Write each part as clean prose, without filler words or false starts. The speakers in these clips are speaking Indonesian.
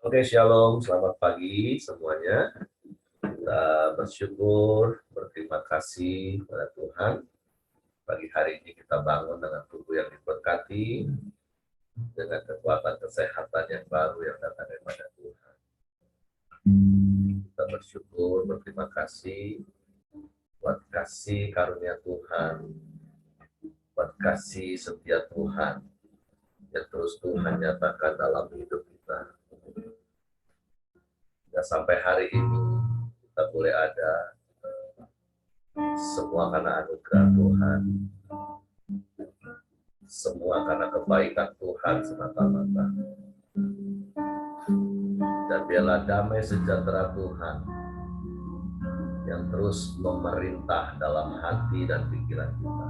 Oke, shalom, selamat pagi semuanya. Kita bersyukur, berterima kasih kepada Tuhan. Pagi hari ini kita bangun dengan tubuh yang diberkati, dengan kekuatan kesehatan yang baru yang datang daripada Tuhan. Kita bersyukur, berterima kasih buat kasih karunia Tuhan, buat kasih setia Tuhan yang terus Tuhan nyatakan dalam hidup kita. Dan sampai hari ini kita boleh ada semua karena anugerah Tuhan, semua karena kebaikan Tuhan semata-mata. Dan biarlah damai sejahtera Tuhan yang terus memerintah dalam hati dan pikiran kita,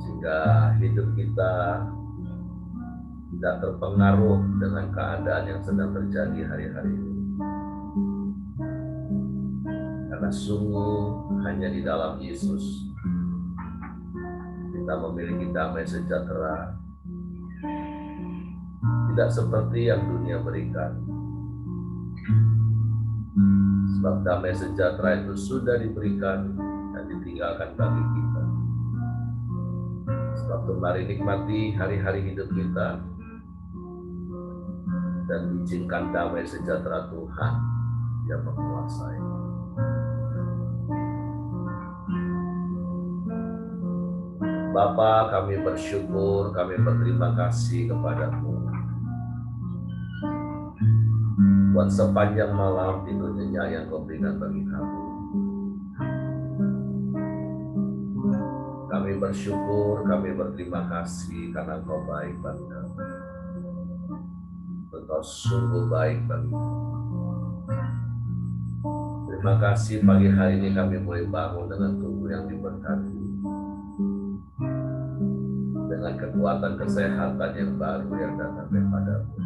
sehingga hidup kita tidak terpengaruh dengan keadaan yang sedang terjadi hari-hari ini. Karena sungguh hanya di dalam Yesus kita memiliki damai sejahtera, tidak seperti yang dunia berikan. Sebab damai sejahtera itu sudah diberikan dan ditinggalkan bagi kita. Sebab kembali nikmati hari-hari hidup kita dan izinkan damai sejahtera Tuhan yang menguasai. Bapa, kami bersyukur, kami berterima kasih kepadamu buat sepanjang malam tidur nyenyak yang kau berikan bagi kami. Kami bersyukur, kami berterima kasih karena kau baik bagi kami. Engkau sungguh baik bagi kami. Terima kasih pagi hari ini kami boleh bangun dengan tubuh yang diberkati, dengan kekuatan kesehatan yang baru yang datang daripada-Mu.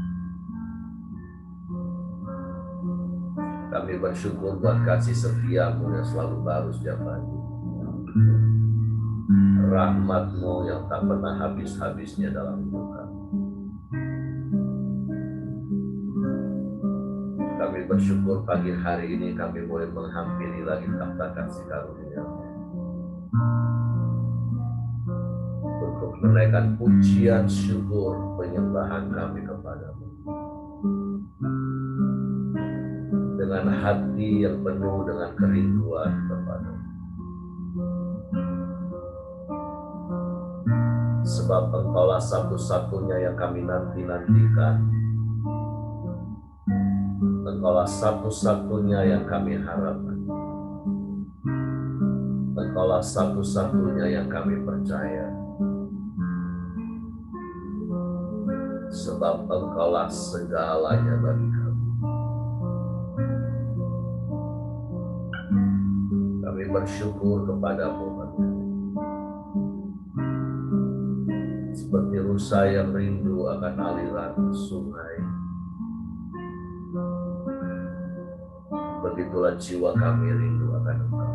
Kami bersyukur buat kasih setia-Mu yang selalu baru setiap pagi, rahmat-Mu yang tak pernah habis-habisnya dalam hidup kami. Kami bersyukur pagi hari ini kami boleh menghampiri lagi takhta kasih karunia-Mu untuk menaikkan pujian, syukur, penyembahan kami kepada-Mu dengan hati yang penuh dengan kerinduan kepada-Mu. Sebab Engkaulah satu-satunya yang kami nanti-nantikan, Engkaulah satu-satunya yang kami harapkan, Engkaulah satu-satunya yang kami percaya. Sebab Engkaulah segalanya bagi kami. Kami bersyukur kepada-Mu, seperti rusa yang rindu akan aliran sungai, begitulah jiwa kami rindu akan Engkau.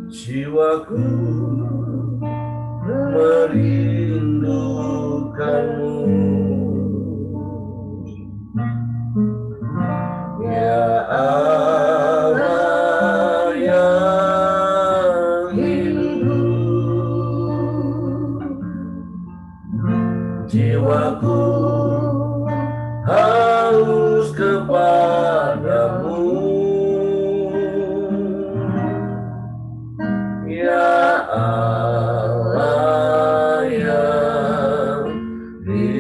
Jiwaku merindukan-Mu, ya Allah yang hidup. Jiwaku haus kepada-Mu, ya Allah yang hidup.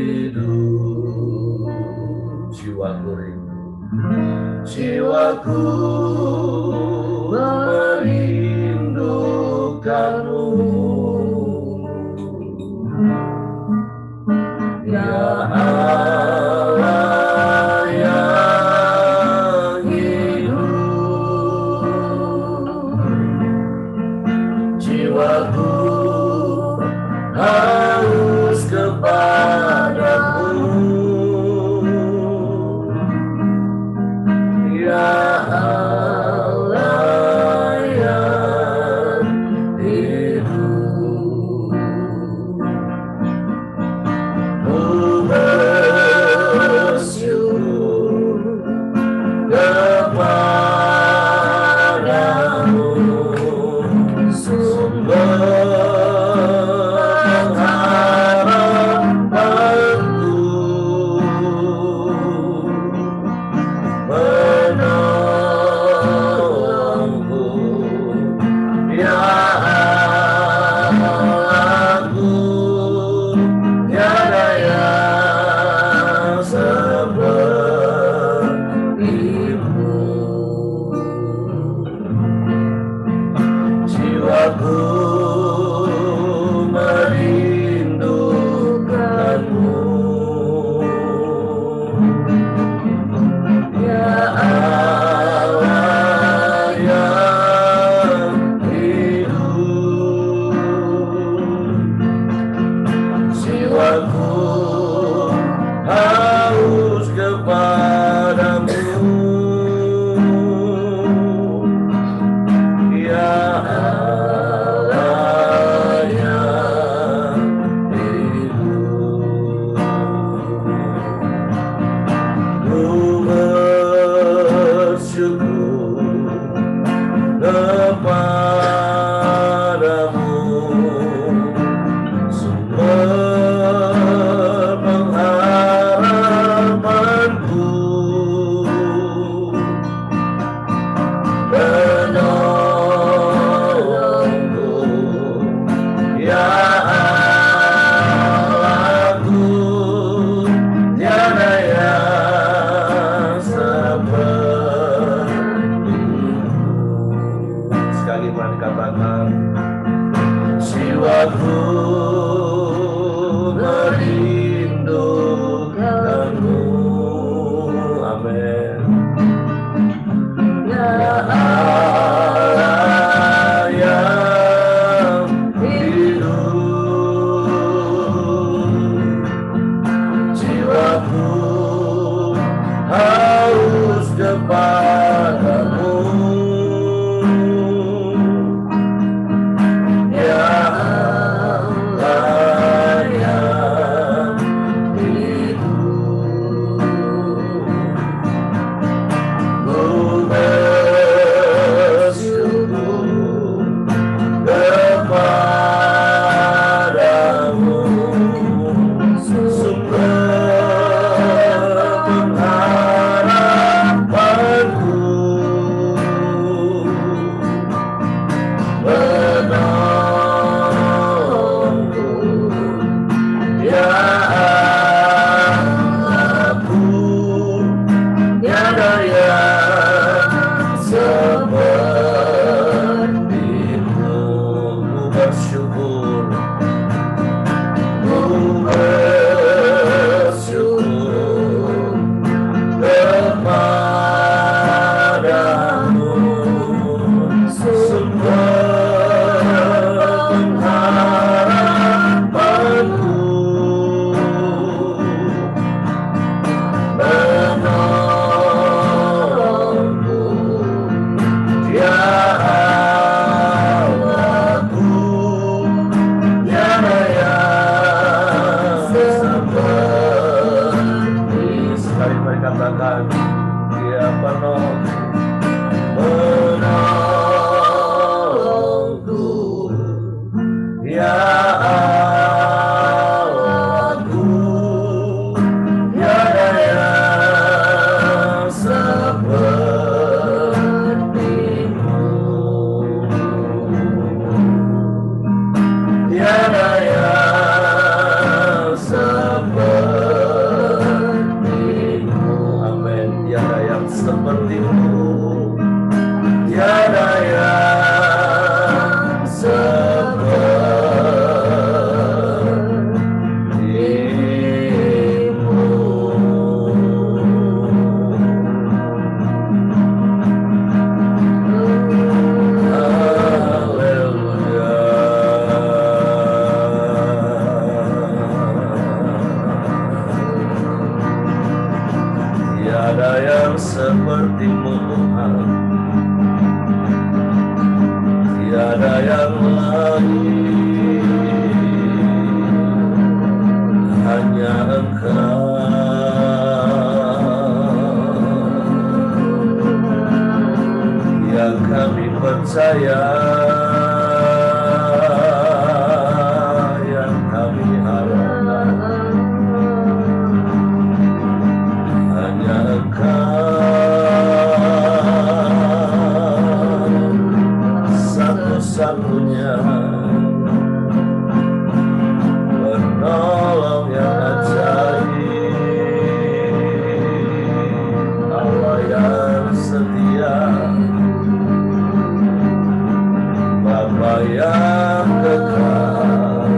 kepadamu, sumber pengharapanku, penolongku, ya Allahku, tiada yang sepertimu. Sekali mari katakan, jiwaku merindukanmu. Amin. Ya Allah yang hidup, jiwaku haus kepadamu. Ya Allah yang hidup, ku bersyukur kepadamu, sumber pengharapanku, penolongku, ya Allahku, tiada yang sepertimu. Ku bersyukur, ku bersyukur kepadamu, sumber pengharapanku, penolongku, ya Allahku, tiada yang seperti. Sekali mari katakan, dia penolongku, ya Allahku, tiada yang sepertimu, tiada yang sepertimu. Amin. Tiada yang sepertimu, tiada yang sepertimu. Haleluya. Tiada yang sepertimu Tuhan, tiada yang lain, hanya Engkau yang kami percaya, yang kami harapkan, hanya Engkau satu-satunya penolong yang ajaib, Allah yang setia, Bapa yang kekal,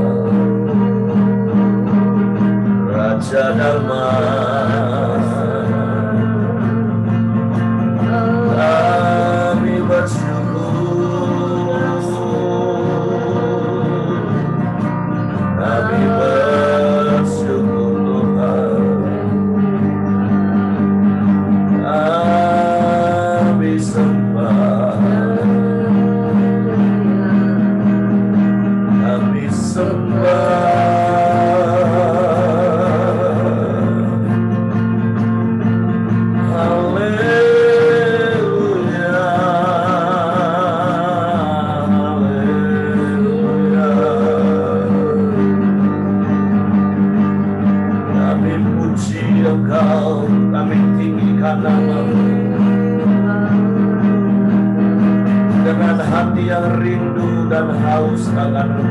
Raja damai. Kami bersyukur, kami bersyukur Tuhan, kami sembah, kami sembah. Haleluya. dengan hati yang rindu dan haus akan Engkau.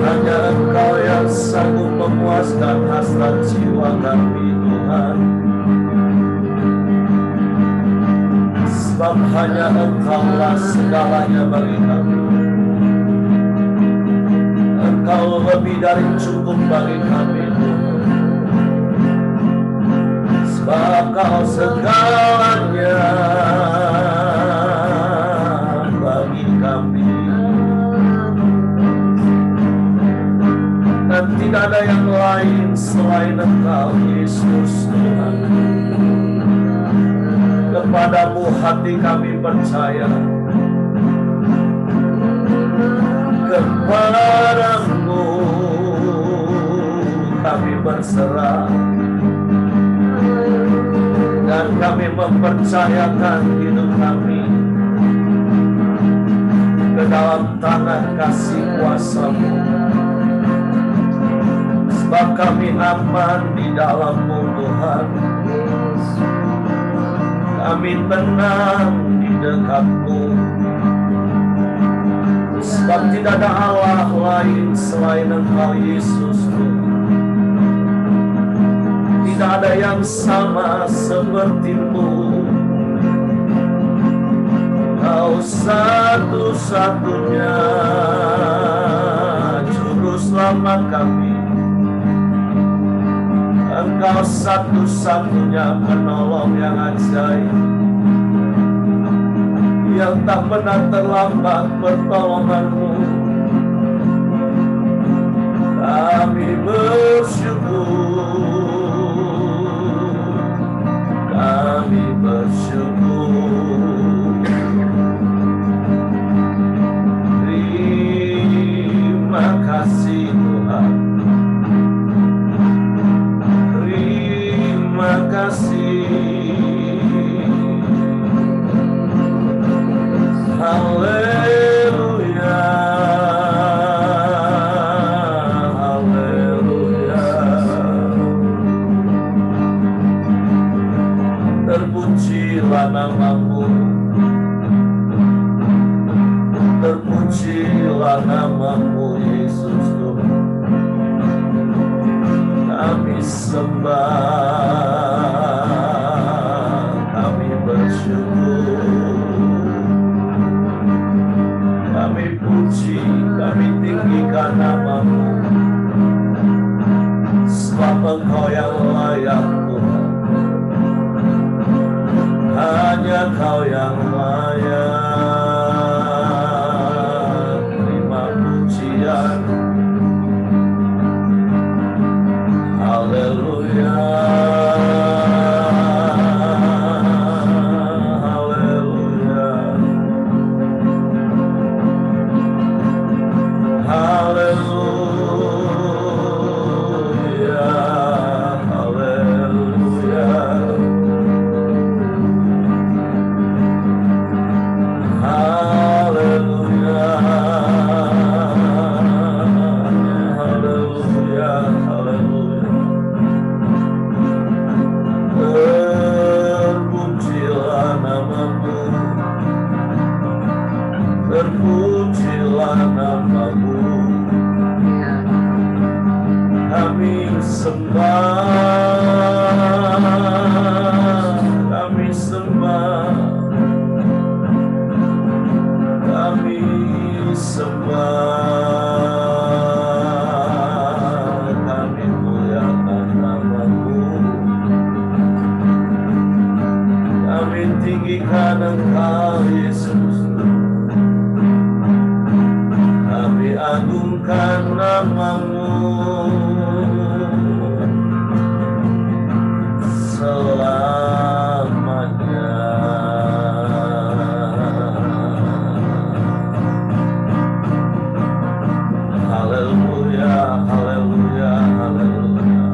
Hanya Engkau yang sanggup memuaskan hasrat jiwa kami, Tuhan. Sebab hanya Engkaulah segalanya bagi kami. Engkau lebih dari cukup bagi kami, Tuhan. Sebab Kau segalanya bagi kami. Dan tidak ada yang lain selain Engkau, Yesus Tuhan. Kepadamu hati kami percaya, kepadamu kami berserah, dan kami mempercayakan hidup kami ke dalam tangan kasih kuasa-Mu. Sebab kami aman di dalam-Mu, Tuhan. Kami tenang di dekat-Mu. Sebab tidak ada Allah lain selain Engkau, Yesus, Tuhan. Tidak ada yang sama seperti-Mu. Kau satu-satunya juru selamat kami. Engkau satu-satunya penolong yang ajaib, yang tak pernah terlambat pertolongan-Mu. Kami bersyukur, kami bersyukur. Terima kasih Tuhan. Terima kasih. Haleluya, haleluya. Terpujilah nama-Mu, terpujilah nama-Mu, Yesus Tuhan. Kami sembah, kami bersyukur, kami puji, kami tinggikan nama-Mu. Sebab Engkau yang layak, Tuhan. Hanya Kau yang layak. Terima pujian. Haleluya, haleluya, haleluya, haleluya, haleluya, haleluya, haleluya. Terpujilah nama-Mu, terpujilah nama-Mu. Kami sembah, kami sembah, kami sembah, kami muliakan nama-Mu. Kami tinggikan Engkau, Yesus. Kami agungkan nama-Mu selamanya. Haleluya, haleluya, haleluya.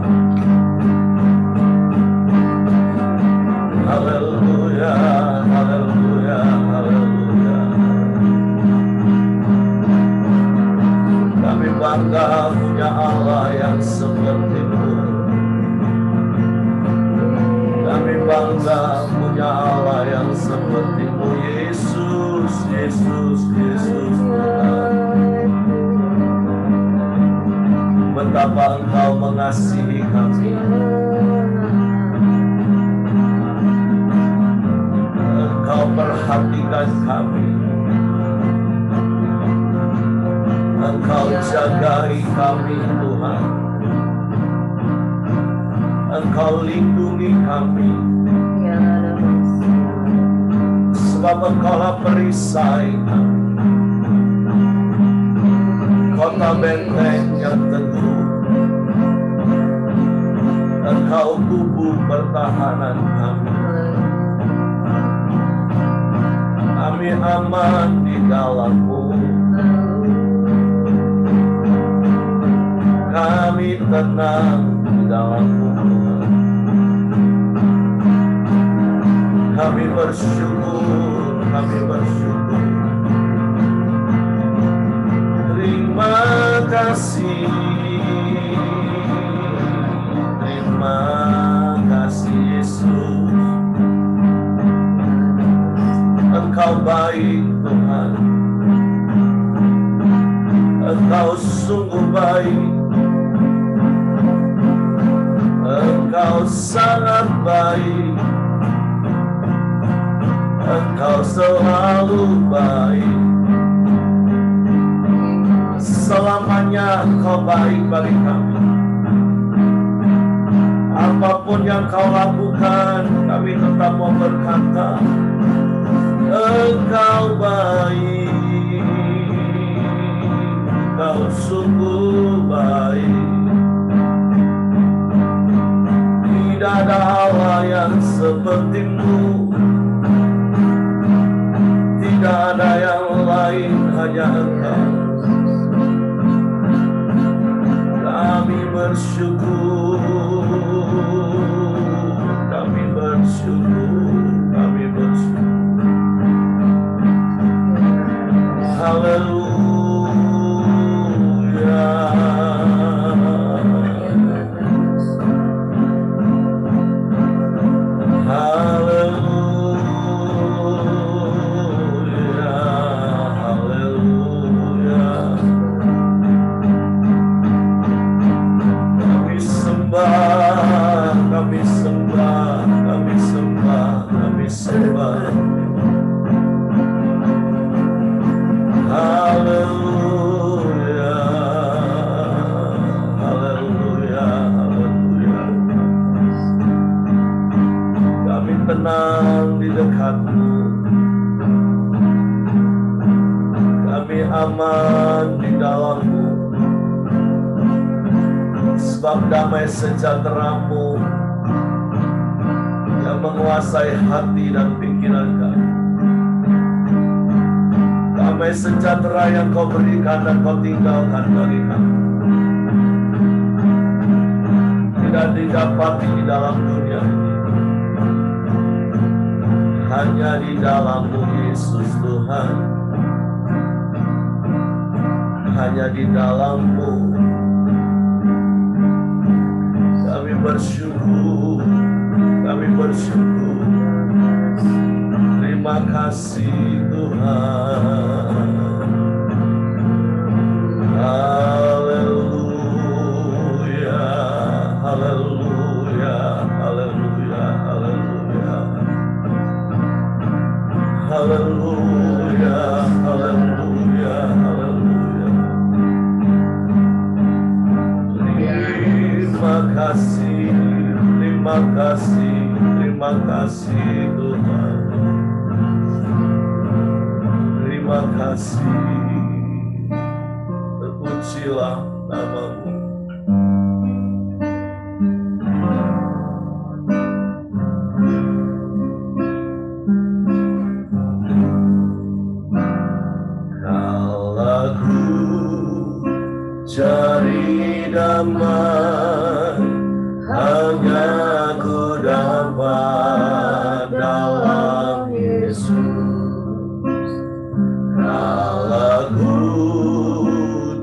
Haleluya, haleluya, haleluya. Kami bangga punya Allah yang seperti-Mu. Kami bangga punya Allah yang seperti-Mu, Yesus, Yesus, Yesus Tuhan. Betapa Engkau mengasihi kami. Engkau perhatikan kami. Engkau jagai kami, Tuhan. Engkau lindungi kami. Sebab Engkaulah perisai kami. Kota benteng yang teguh. Engkau tubuh pertahanan kami. Kami aman di dalam-Mu. Kami tenang di dalam-Mu. Kami bersyukur, kami bersyukur. Terima kasih, terima kasih Yesus. Engkau baik Tuhan. Engkau sungguh baik. Engkau sangat baik. Engkau selalu baik. Selamanya Engkau baik bagi kami. Apapun yang Kau lakukan, kami tetap mau berkata, Engkau baik. Engkau sungguh baik. Tidak ada Allah yang seperti-Mu. Tidak ada yang lain, hanya Engkau. Kami bersyukur, kami bersyukur, kami bersyukur. Haleluya. Tenang di dekat-Mu. Kami aman di dalam-Mu. Sebab damai sejahtera-Mu yang menguasai hati dan pikiran kami. Damai sejahtera yang Kau berikan dan Kau tinggalkan bagi kami. Tidak didapati di dalam dunia ini. Hanya di dalam-Mu, Yesus Tuhan. Hanya di dalam-Mu. Kami bersyukur. Kami bersyukur. Terima kasih Tuhan. Haleluya. Haleluya. Haleluya. Haleluya. Haleluya, haleluya, haleluya. Terima kasih, terima kasih, terima kasih Tuhan. Terima kasih. Terpujilah nama-Mu. Cari damai hanya ku dapat dalam Yesus. Kalau ku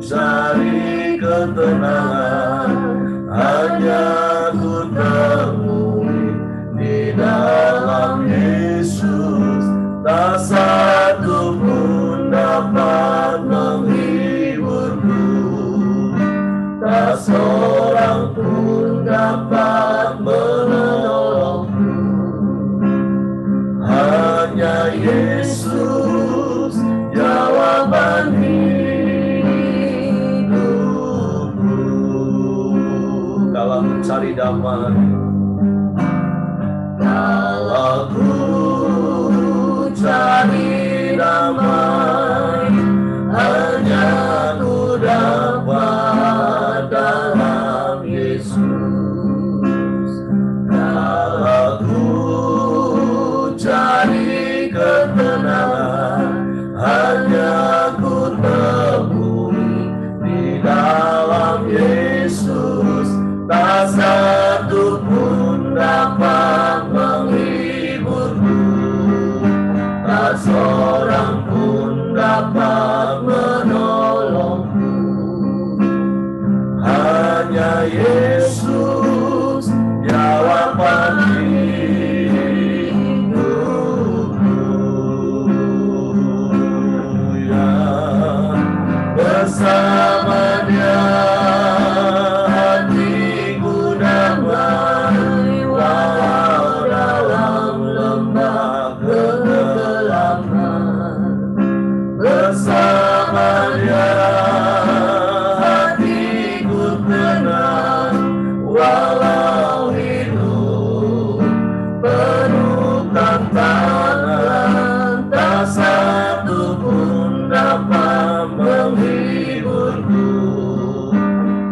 cari ketenangan hanya ku temui di dalam Yesus. tak satu pun dapat menghiburku, tak seorang pun dapat menolongku. Hanya Yesus jawaban hidupku. Kalau mencari damai, kalau ku cari damai, hanya ku dapat dalam Yesus. Kalau ku cari ketenangan, hanya ku temui di dalam Yesus. Tak satu pun dapat menghiburku, tak seorang pun dapat menolongku. Hanya Yesus jawaban hidupku. Ya, bersama Dia hatiku damai, walau dalam lembah kegelapan. Bersama Dia hatiku tenang, walau hidup penuh tantangan. Tak satu pun dapat menghiburku,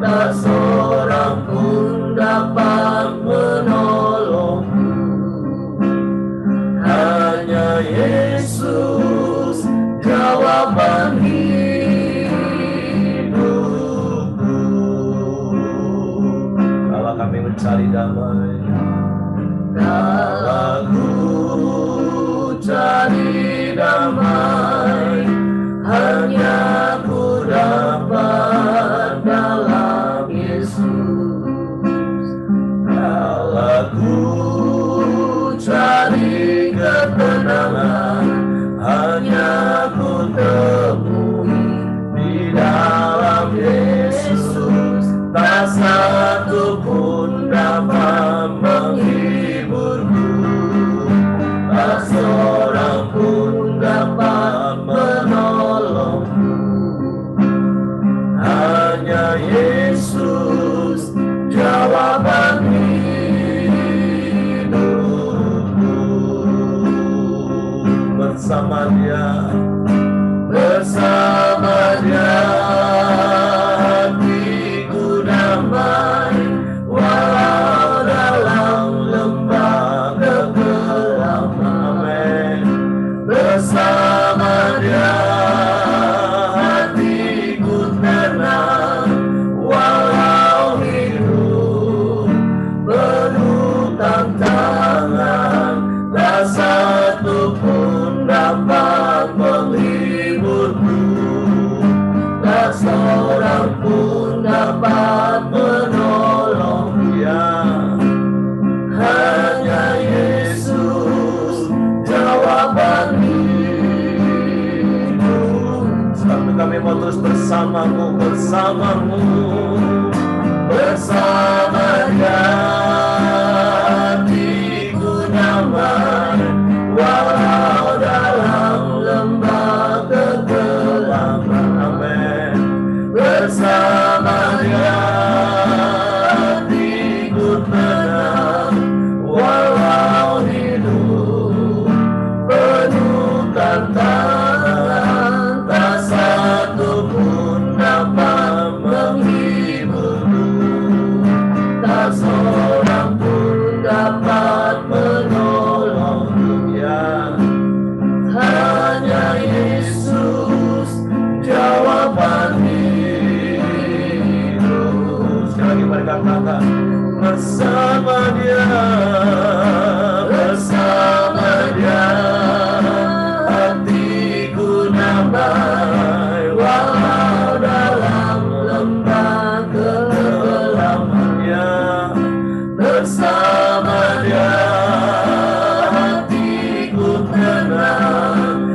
tak seorang pun dapat menolongku. Hanya Yesus jawaban hidupku. Kalau kami mencari damai, kalau ku cari damai, hanya ku dapat dalam Yesus. Kalau ku cari ketenangan, hanya ku temui di dalam Yesus. Tak satu pun dapat menghiburku, tak seorang pun dapat menolongku. Hanya Yesus jawaban hidupku. Bersama Dia, bersama Dia hatiku damai, walau dalam lembah kegelapan. Amin. Bersama Dia hatiku tenang, walau hidup penuh tantangan. Tak satu pun dapat menghiburku, tak seorang pun dapat menolong Dia. Hanya Yesus jawaban hidup. Sebab kami mau terus bersamamu, bersamamu, bersama Dia hatiku damai, walau dalam lembah kegelapan. Amin. Bersama Dia hatiku tenang, walau hidup penuh tantangan. Tak satu pun dapat menghiburku, tak seorang pun dapat menolongku. Ya, hanya Yesus jawaban hidup. Sekali lagi mereka kata, bersama Dia, bersama Dia hatiku damai, walau dalam lembah kegelapannya. Bersama Dia hatiku tenang,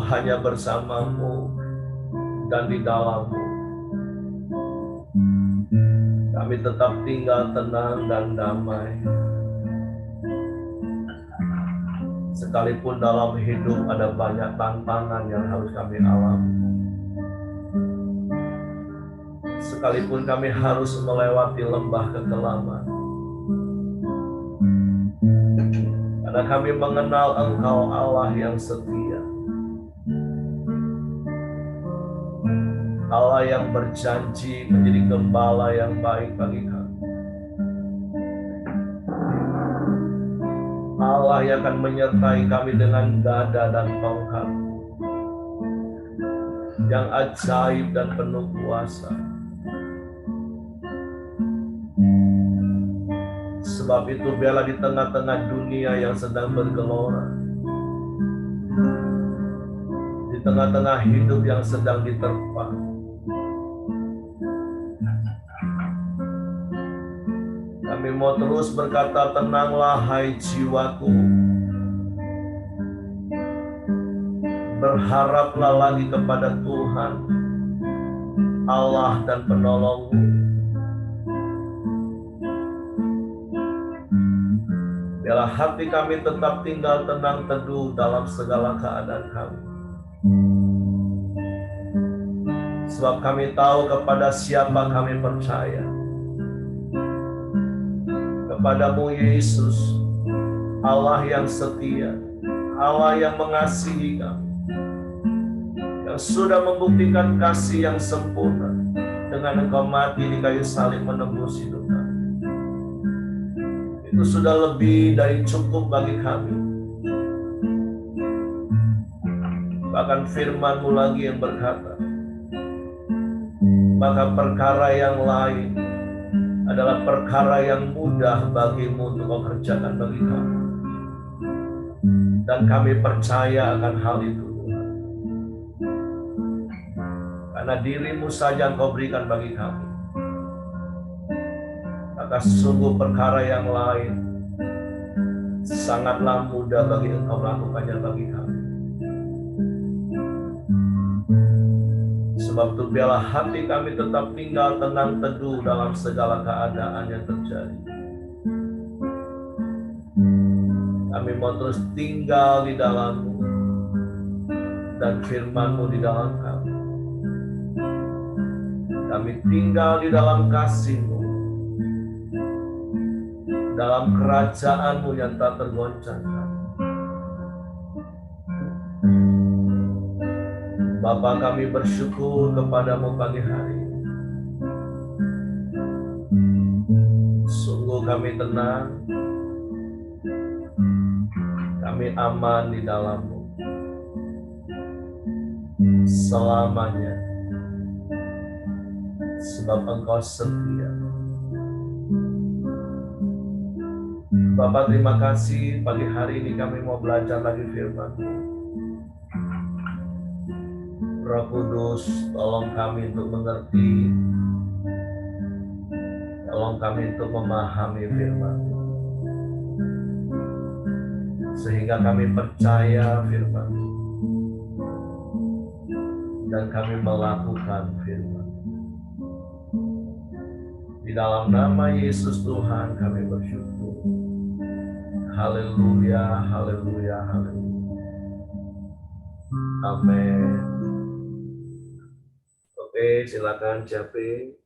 hanya bersamamu dan di dalammu. Kami tetap tinggal tenang dan damai. Sekalipun dalam hidup ada banyak tantangan yang harus kami alami. Sekalipun kami harus melewati lembah kekelaman. Karena kami mengenal Engkau Allah yang setia. Allah yang berjanji menjadi gembala yang baik bagi kami. Allah yang akan menyertai kami dengan dada dan tongkat yang ajaib dan penuh kuasa. Sebab itu biarlah di tengah-tengah dunia yang sedang bergelora, di tengah-tengah hidup yang sedang diterpa, kami mau terus berkata, tenanglah hai jiwaku. Berharaplah lagi kepada Tuhan, Allah dan penolongmu. Biarlah hati kami tetap tinggal tenang teduh dalam segala keadaan kami. Sebab kami tahu kepada siapa kami percaya. Kepadamu Yesus, Allah yang setia, Allah yang mengasihi kami, yang sudah membuktikan kasih yang sempurna dengan Engkau mati di kayu salib menembus hidup kami. Itu sudah lebih dari cukup bagi kami. Bahkan firman-Mu lagi yang berkata, maka perkara yang lain adalah perkara yang mudah bagimu untuk Kau kerjakan bagi kami. Dan kami percaya akan hal itu, Tuhan. Karena diri-Mu saja Engkau berikan bagi kami. Maka sungguh perkara yang lain sangatlah mudah bagi Engkau melakukannya bagi kami. Sebab itu biarlah hati kami tetap tinggal tenang teduh dalam segala keadaan yang terjadi. Kami mau terus tinggal di dalam-Mu dan firman-Mu di dalam kami. Kami tinggal di dalam kasih-Mu, dalam kerajaan-Mu yang tak tergoncangkan. Bapa, kami bersyukur kepadamu pagi hari ini. Sungguh kami tenang, kami aman di dalam-Mu selamanya, sebab Engkau setia. Bapak, terima kasih pagi hari ini kami mau belajar lagi firman-Mu. Roh Kudus, tolong kami untuk mengerti, tolong kami untuk memahami firman-Mu, sehingga kami percaya firman-Mu dan kami melakukan firman-Mu. Di dalam nama Yesus Tuhan kami bersyukur. Haleluya, haleluya, haleluya. Amin. Oke, silakan Jape.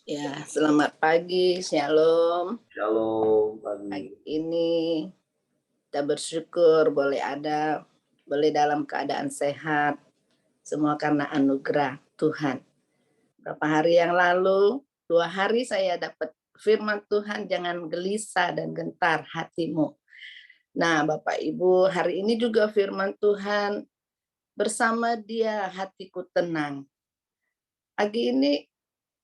Ya, selamat pagi, shalom. Shalom pagi. Pagi ini kita bersyukur boleh dalam keadaan sehat, semua karena anugerah Tuhan. Beberapa hari yang lalu, 2 hari saya dapat firman Tuhan, jangan gelisah dan gentar hatimu. Nah, Bapak Ibu, hari ini juga firman Tuhan, bersama Dia hatiku tenang. Pagi ini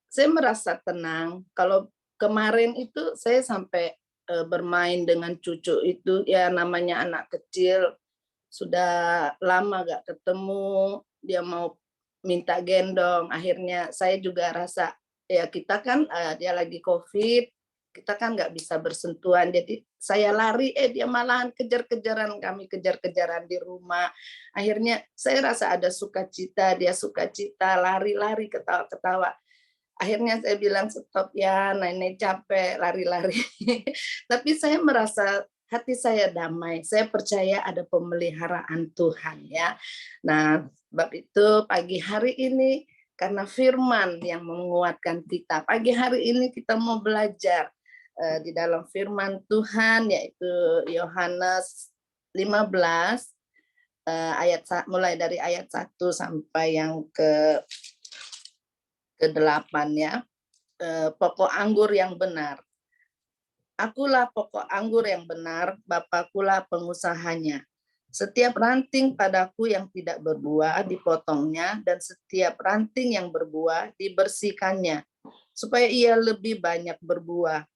saya merasa tenang. Kalau kemarin itu saya sampai bermain dengan cucu itu, ya namanya anak kecil, sudah lama gak ketemu, dia mau minta gendong. Akhirnya saya juga rasa, ya kita kan dia lagi COVID, kita kan nggak bisa bersentuhan. Jadi saya lari, dia malahan kejar-kejaran, kami kejar-kejaran di rumah. Akhirnya saya rasa ada sukacita, dia sukacita, lari-lari, ketawa-ketawa. Akhirnya saya bilang, stop ya, nenek capek lari-lari. Tapi saya merasa hati saya damai. Saya percaya ada pemeliharaan Tuhan ya. Nah, sebab itu pagi hari ini karena firman yang menguatkan kita. Pagi hari ini kita mau belajar di dalam firman Tuhan, yaitu Yohanes 15 mulai dari ayat 1 sampai yang ke-8 ya. Pokok anggur yang benar. Akulah pokok anggur yang benar, Bapakulah pengusahanya. Setiap ranting padaku yang tidak berbuah dipotongnya, dan setiap ranting yang berbuah dibersihkannya, supaya ia lebih banyak berbuah.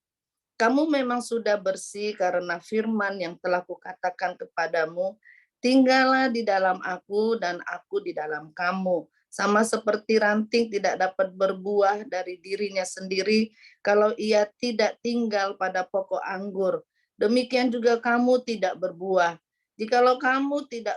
Kamu memang sudah bersih karena firman yang telah kukatakan kepadamu. Tinggallah di dalam aku dan aku di dalam kamu. Sama seperti ranting tidak dapat berbuah dari dirinya sendiri kalau ia tidak tinggal pada pokok anggur. Demikian juga kamu tidak berbuah. Jikalau kamu tidak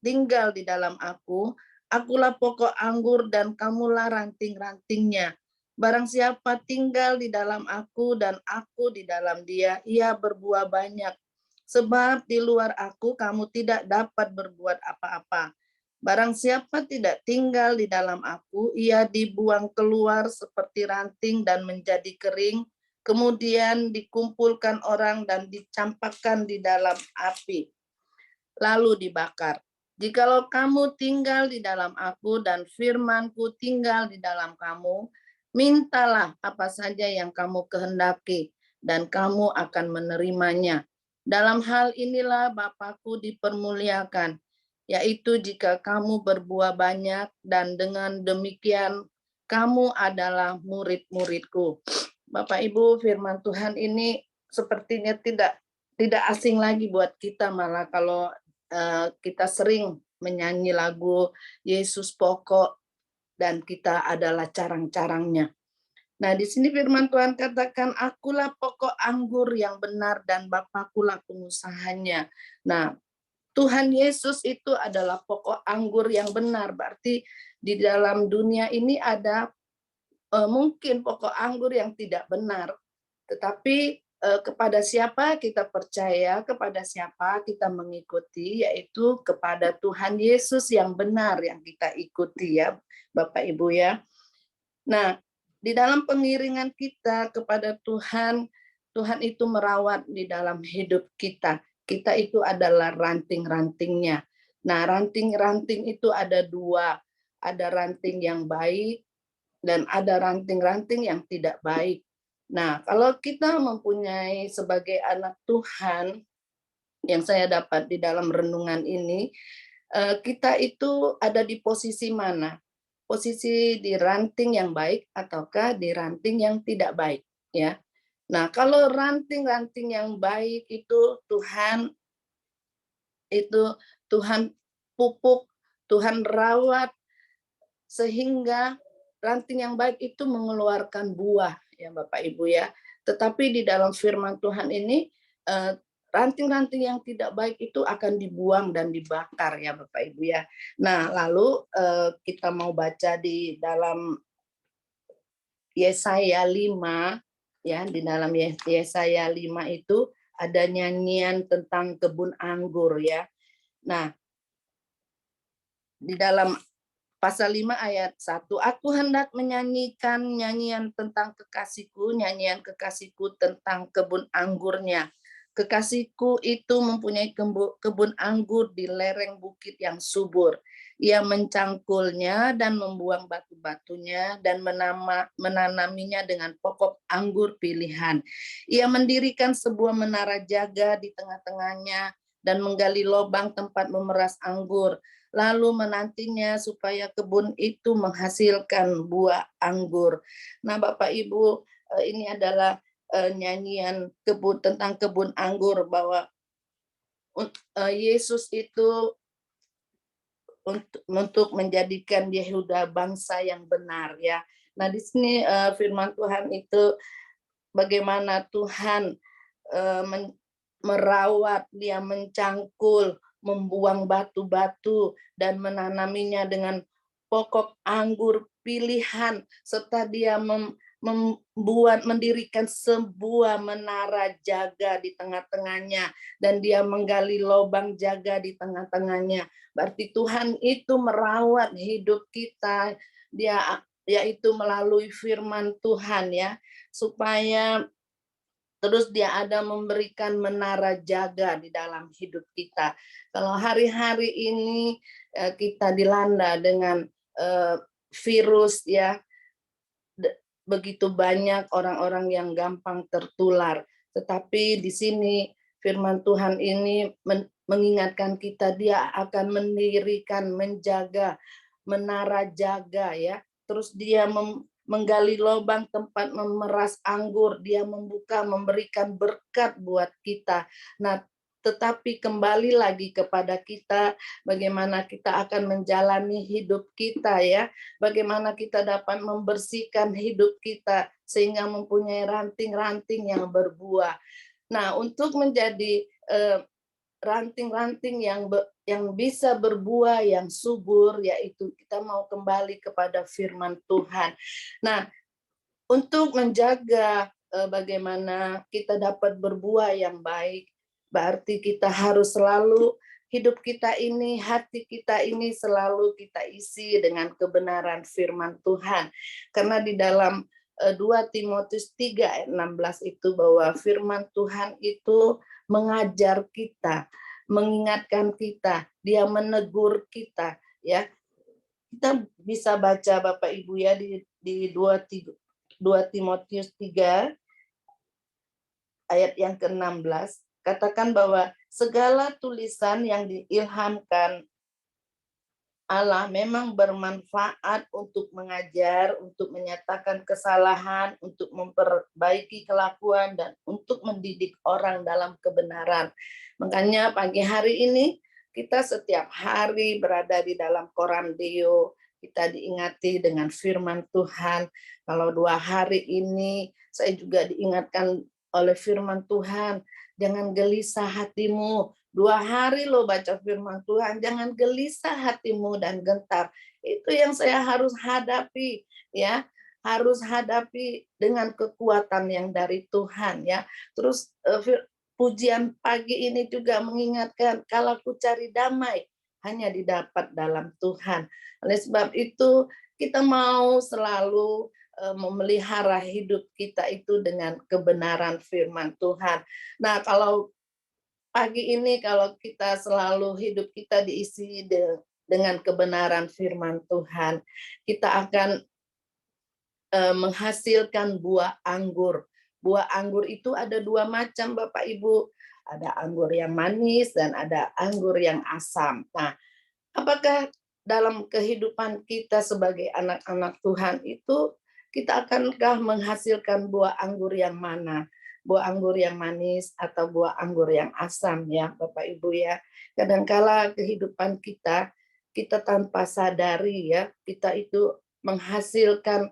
tinggal di dalam aku, akulah pokok anggur dan kamulah ranting-rantingnya. Barang siapa tinggal di dalam aku dan aku di dalam dia, ia berbuah banyak. Sebab di luar aku kamu tidak dapat berbuat apa-apa. Barang siapa tidak tinggal di dalam aku, ia dibuang keluar seperti ranting dan menjadi kering, kemudian dikumpulkan orang dan dicampakkan di dalam api, lalu dibakar. Jikalau kamu tinggal di dalam aku dan firmanku tinggal di dalam kamu, mintalah apa saja yang kamu kehendaki, dan kamu akan menerimanya. Dalam hal inilah Bapakku dipermuliakan, yaitu jika kamu berbuah banyak, dan dengan demikian kamu adalah murid-muridku. Bapak Ibu, firman Tuhan ini sepertinya tidak asing lagi buat kita, malah kalau kita sering menyanyi lagu Yesus pokok dan kita adalah carang-carangnya. Nah, di sini firman Tuhan katakan, akulah pokok anggur yang benar dan Bapakulah pengusahanya. Nah, Tuhan Yesus itu adalah pokok anggur yang benar. Berarti di dalam dunia ini ada mungkin pokok anggur yang tidak benar. Tetapi kepada siapa kita percaya, kepada siapa kita mengikuti, yaitu kepada Tuhan Yesus yang benar yang kita ikuti ya, Bapak Ibu ya. Nah, di dalam pengiringan kita kepada Tuhan, Tuhan itu merawat di dalam hidup kita. Kita itu adalah ranting-rantingnya. Nah, ranting-ranting itu ada dua. Ada ranting yang baik dan ada ranting-ranting yang tidak baik. Nah, kalau kita mempunyai sebagai anak Tuhan, yang saya dapat di dalam renungan ini, kita itu ada di posisi mana? Posisi di ranting yang baik ataukah di ranting yang tidak baik, ya. Nah, kalau ranting-ranting yang baik itu Tuhan pupuk, Tuhan rawat sehingga ranting yang baik itu mengeluarkan buah ya Bapak Ibu ya. Tetapi di dalam firman Tuhan ini ranting-ranting yang tidak baik itu akan dibuang dan dibakar ya Bapak Ibu ya. Nah, lalu kita mau baca di dalam Yesaya 5 ya, di dalam Yesaya 5 itu ada nyanyian tentang kebun anggur ya. Nah, di dalam Pasal 5 ayat 1, aku hendak menyanyikan nyanyian tentang kekasihku, nyanyian kekasihku tentang kebun anggurnya. Kekasihku itu mempunyai kebun anggur di lereng bukit yang subur. Ia mencangkulnya dan membuang batu-batunya dan menanaminya dengan pokok anggur pilihan. Ia mendirikan sebuah menara jaga di tengah-tengahnya dan menggali lubang tempat memeras anggur, lalu menantinya supaya kebun itu menghasilkan buah anggur. Nah, Bapak Ibu, ini adalah nyanyian tentang kebun anggur, bahwa Yesus itu untuk menjadikan Yehuda bangsa yang benar ya. Nah, di sini firman Tuhan itu bagaimana Tuhan merawat, dia mencangkul, membuang batu-batu dan menanaminya dengan pokok anggur pilihan, serta dia mendirikan sebuah menara jaga di tengah-tengahnya, dan dia menggali lubang jaga di tengah-tengahnya. Berarti Tuhan itu merawat hidup kita, dia yaitu melalui firman Tuhan ya, supaya terus dia ada memberikan menara jaga di dalam hidup kita. Kalau hari-hari ini kita dilanda dengan virus ya, begitu banyak orang-orang yang gampang tertular. Tetapi di sini firman Tuhan ini mengingatkan kita, dia akan mendirikan, menjaga menara jaga ya. Terus dia menggali lubang tempat memeras anggur, dia membuka, memberikan berkat buat kita. Nah, tetapi kembali lagi kepada kita, bagaimana kita akan menjalani hidup kita ya, bagaimana kita dapat membersihkan hidup kita sehingga mempunyai ranting-ranting yang berbuah. Nah, untuk menjadi ranting-ranting yang bisa berbuah, yang subur, yaitu kita mau kembali kepada firman Tuhan. Nah, untuk menjaga bagaimana kita dapat berbuah yang baik, berarti kita harus selalu hidup kita ini, hati kita ini selalu kita isi dengan kebenaran firman Tuhan. Karena di dalam 2 Timotius 3 ayat 16 itu bahwa firman Tuhan itu mengajar kita, mengingatkan kita, dia menegur kita ya. Kita bisa baca Bapak Ibu ya di 2 Timotius 3 ayat yang ke-16, katakan bahwa segala tulisan yang diilhamkan Allah memang bermanfaat untuk mengajar, untuk menyatakan kesalahan, untuk memperbaiki kelakuan, dan untuk mendidik orang dalam kebenaran. Makanya pagi hari ini kita setiap hari berada di dalam koran Deo, kita diingati dengan firman Tuhan. Kalau 2 hari ini saya juga diingatkan oleh firman Tuhan, jangan gelisah hatimu. 2 hari lo baca firman Tuhan, jangan gelisah hatimu dan gentar. Itu yang saya harus hadapi ya, harus hadapi dengan kekuatan yang dari Tuhan ya. Terus pujian pagi ini juga mengingatkan, kalau ku cari damai hanya didapat dalam Tuhan. Oleh sebab itu kita mau selalu memelihara hidup kita itu dengan kebenaran firman Tuhan. Nah, kalau pagi ini kalau kita selalu hidup kita diisi dengan kebenaran firman Tuhan, kita akan menghasilkan buah anggur. Buah anggur itu ada 2 macam Bapak Ibu, ada anggur yang manis dan ada anggur yang asam. Nah, apakah dalam kehidupan kita sebagai anak-anak Tuhan itu kita akankah menghasilkan buah anggur yang mana? Buah anggur yang manis atau buah anggur yang asam ya Bapak Ibu ya. Kadangkala kehidupan kita tanpa sadari ya, kita itu menghasilkan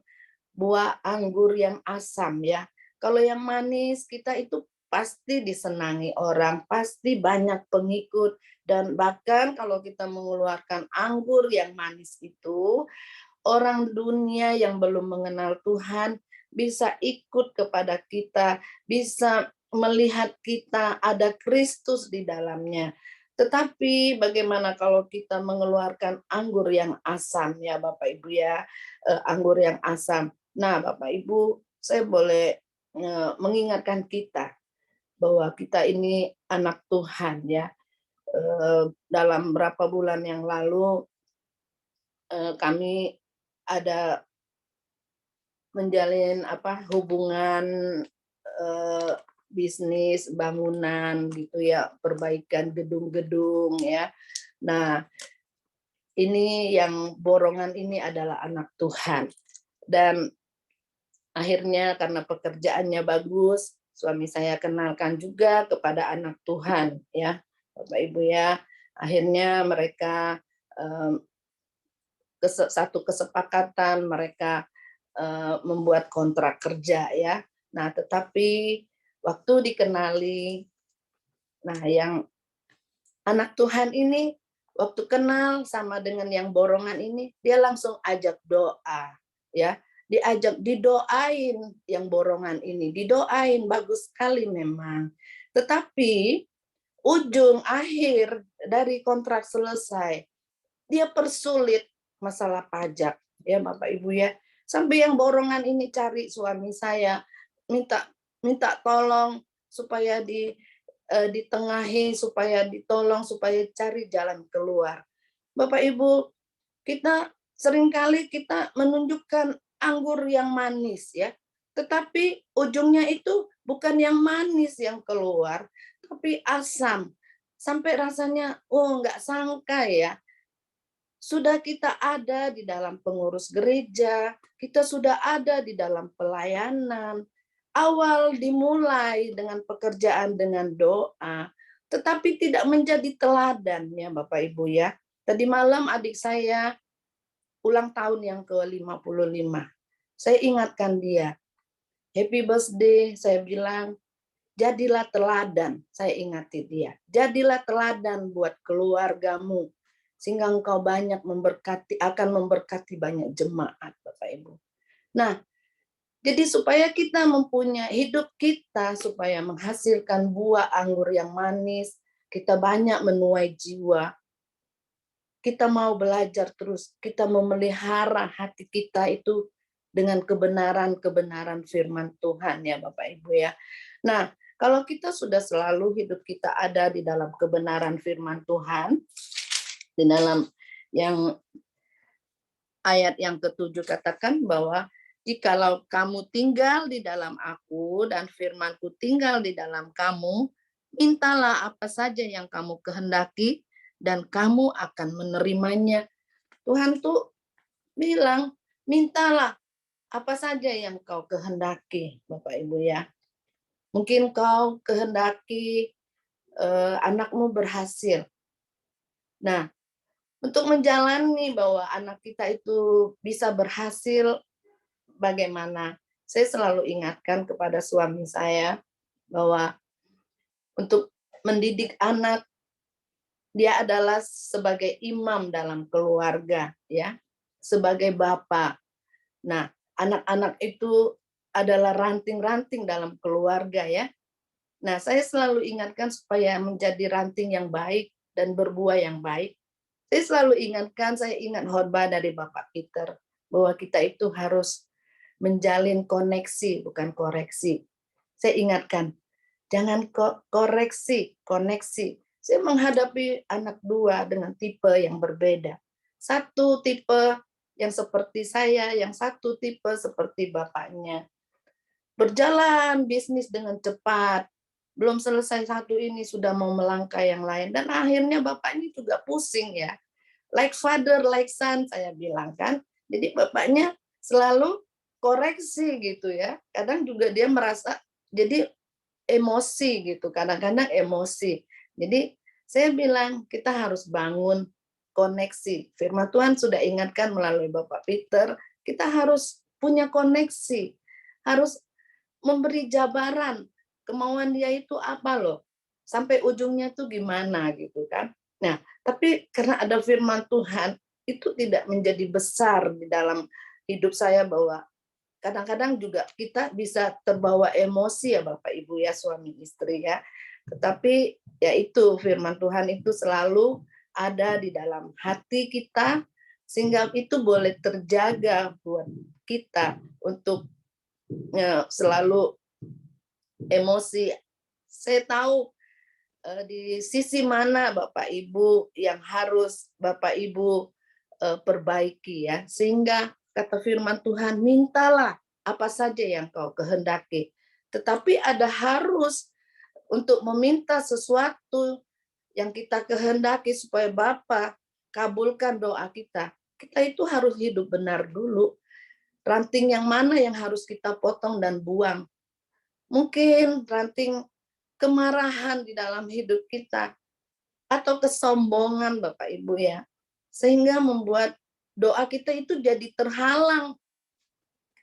buah anggur yang asam ya. Kalau yang manis kita itu pasti disenangi orang, pasti banyak pengikut, dan bahkan kalau kita mengeluarkan anggur yang manis itu, orang dunia yang belum mengenal Tuhan bisa ikut kepada kita, bisa melihat kita ada Kristus di dalamnya. Tetapi bagaimana kalau kita mengeluarkan anggur yang asam ya Bapak Ibu ya, anggur yang asam. Nah, Bapak Ibu, saya boleh mengingatkan kita bahwa kita ini anak Tuhan ya. Dalam berapa bulan yang lalu kami ada menjalin hubungan bisnis, bangunan gitu ya, perbaikan gedung-gedung ya. Nah, ini yang borongan ini adalah anak Tuhan. Dan akhirnya karena pekerjaannya bagus, suami saya kenalkan juga kepada anak Tuhan ya, Bapak Ibu ya. Akhirnya mereka satu kesepakatan, mereka membuat kontrak kerja ya. Nah, tetapi waktu dikenali, nah yang anak Tuhan ini waktu kenal sama dengan yang borongan ini, dia langsung ajak doa, ya. Diajak didoain yang borongan ini, didoain bagus sekali memang. Tetapi ujung akhir dari kontrak selesai, dia persulit masalah pajak, ya Bapak Ibu ya. Sampai yang borongan ini cari suami saya, minta minta tolong supaya ditengahi, supaya ditolong, supaya cari jalan keluar. Bapak Ibu, kita seringkali kita menunjukkan anggur yang manis ya, tetapi ujungnya itu bukan yang manis yang keluar, tapi asam. Sampai rasanya, oh nggak sangka ya, sudah kita ada di dalam pengurus gereja, kita sudah ada di dalam pelayanan. Awal dimulai dengan pekerjaan dengan doa, tetapi tidak menjadi teladan ya Bapak Ibu ya. Tadi malam adik saya ulang tahun yang ke-55. Saya ingatkan dia, happy birthday, saya bilang, jadilah teladan, saya ingati dia. Jadilah teladan buat keluargamu, sehingga engkau banyak akan memberkati banyak jemaat, Bapak Ibu. Nah, jadi supaya kita mempunyai hidup kita, supaya menghasilkan buah anggur yang manis, kita banyak menuai jiwa, kita mau belajar terus, kita memelihara hati kita itu dengan kebenaran-kebenaran firman Tuhan ya Bapak Ibu ya. Nah, kalau kita sudah selalu hidup kita ada di dalam kebenaran firman Tuhan, di dalam yang ayat yang ketujuh katakan bahwa jikalau kamu tinggal di dalam aku dan firmanku tinggal di dalam kamu, mintalah apa saja yang kamu kehendaki dan kamu akan menerimanya. Tuhan tuh bilang, mintalah apa saja yang kau kehendaki, Bapak Ibu ya. Mungkin kau kehendaki anakmu berhasil. Nah, untuk menjalani bahwa anak kita itu bisa berhasil, bagaimana? Saya selalu ingatkan kepada suami saya bahwa untuk mendidik anak, dia adalah sebagai imam dalam keluarga, ya, sebagai bapak. Nah, anak-anak itu adalah ranting-ranting dalam keluarga ya. Nah, saya selalu ingatkan supaya menjadi ranting yang baik dan berbuah yang baik. Saya selalu ingatkan, saya ingat khotbah dari Bapak Peter, bahwa kita itu harus menjalin koneksi, bukan koreksi. Saya ingatkan, jangan koreksi, koneksi. Saya menghadapi anak dua dengan tipe yang berbeda. Satu tipe yang seperti saya, yang satu tipe seperti bapaknya. Berjalan bisnis dengan cepat, belum selesai satu ini sudah mau melangkah yang lain, dan akhirnya bapaknya juga pusing ya. Like father, like son, saya bilang kan. Jadi bapaknya selalu koreksi gitu ya. Kadang juga dia merasa jadi emosi gitu, kadang-kadang emosi. Jadi saya bilang kita harus bangun koneksi. Firman Tuhan sudah ingatkan melalui Bapak Peter, kita harus punya koneksi, harus memberi jabaran kemauan dia itu apa loh, sampai ujungnya tuh gimana gitu kan. Nah, tapi karena ada firman Tuhan itu tidak menjadi besar di dalam hidup saya, bahwa kadang-kadang juga kita bisa terbawa emosi ya Bapak Ibu ya, suami istri ya. Tetapi ya itu firman Tuhan itu selalu ada di dalam hati kita, sehingga itu boleh terjaga buat kita untuk selalu emosi. Saya tahu di sisi mana Bapak Ibu yang harus Bapak Ibu perbaiki ya, sehingga kata firman Tuhan, mintalah apa saja yang kau kehendaki. Tetapi ada harus untuk meminta sesuatu yang kita kehendaki supaya Bapa kabulkan doa kita. Kita itu harus hidup benar dulu. Ranting yang mana yang harus kita potong dan buang? Mungkin ranting kemarahan di dalam hidup kita, atau kesombongan Bapak Ibu ya, sehingga membuat doa kita itu jadi terhalang.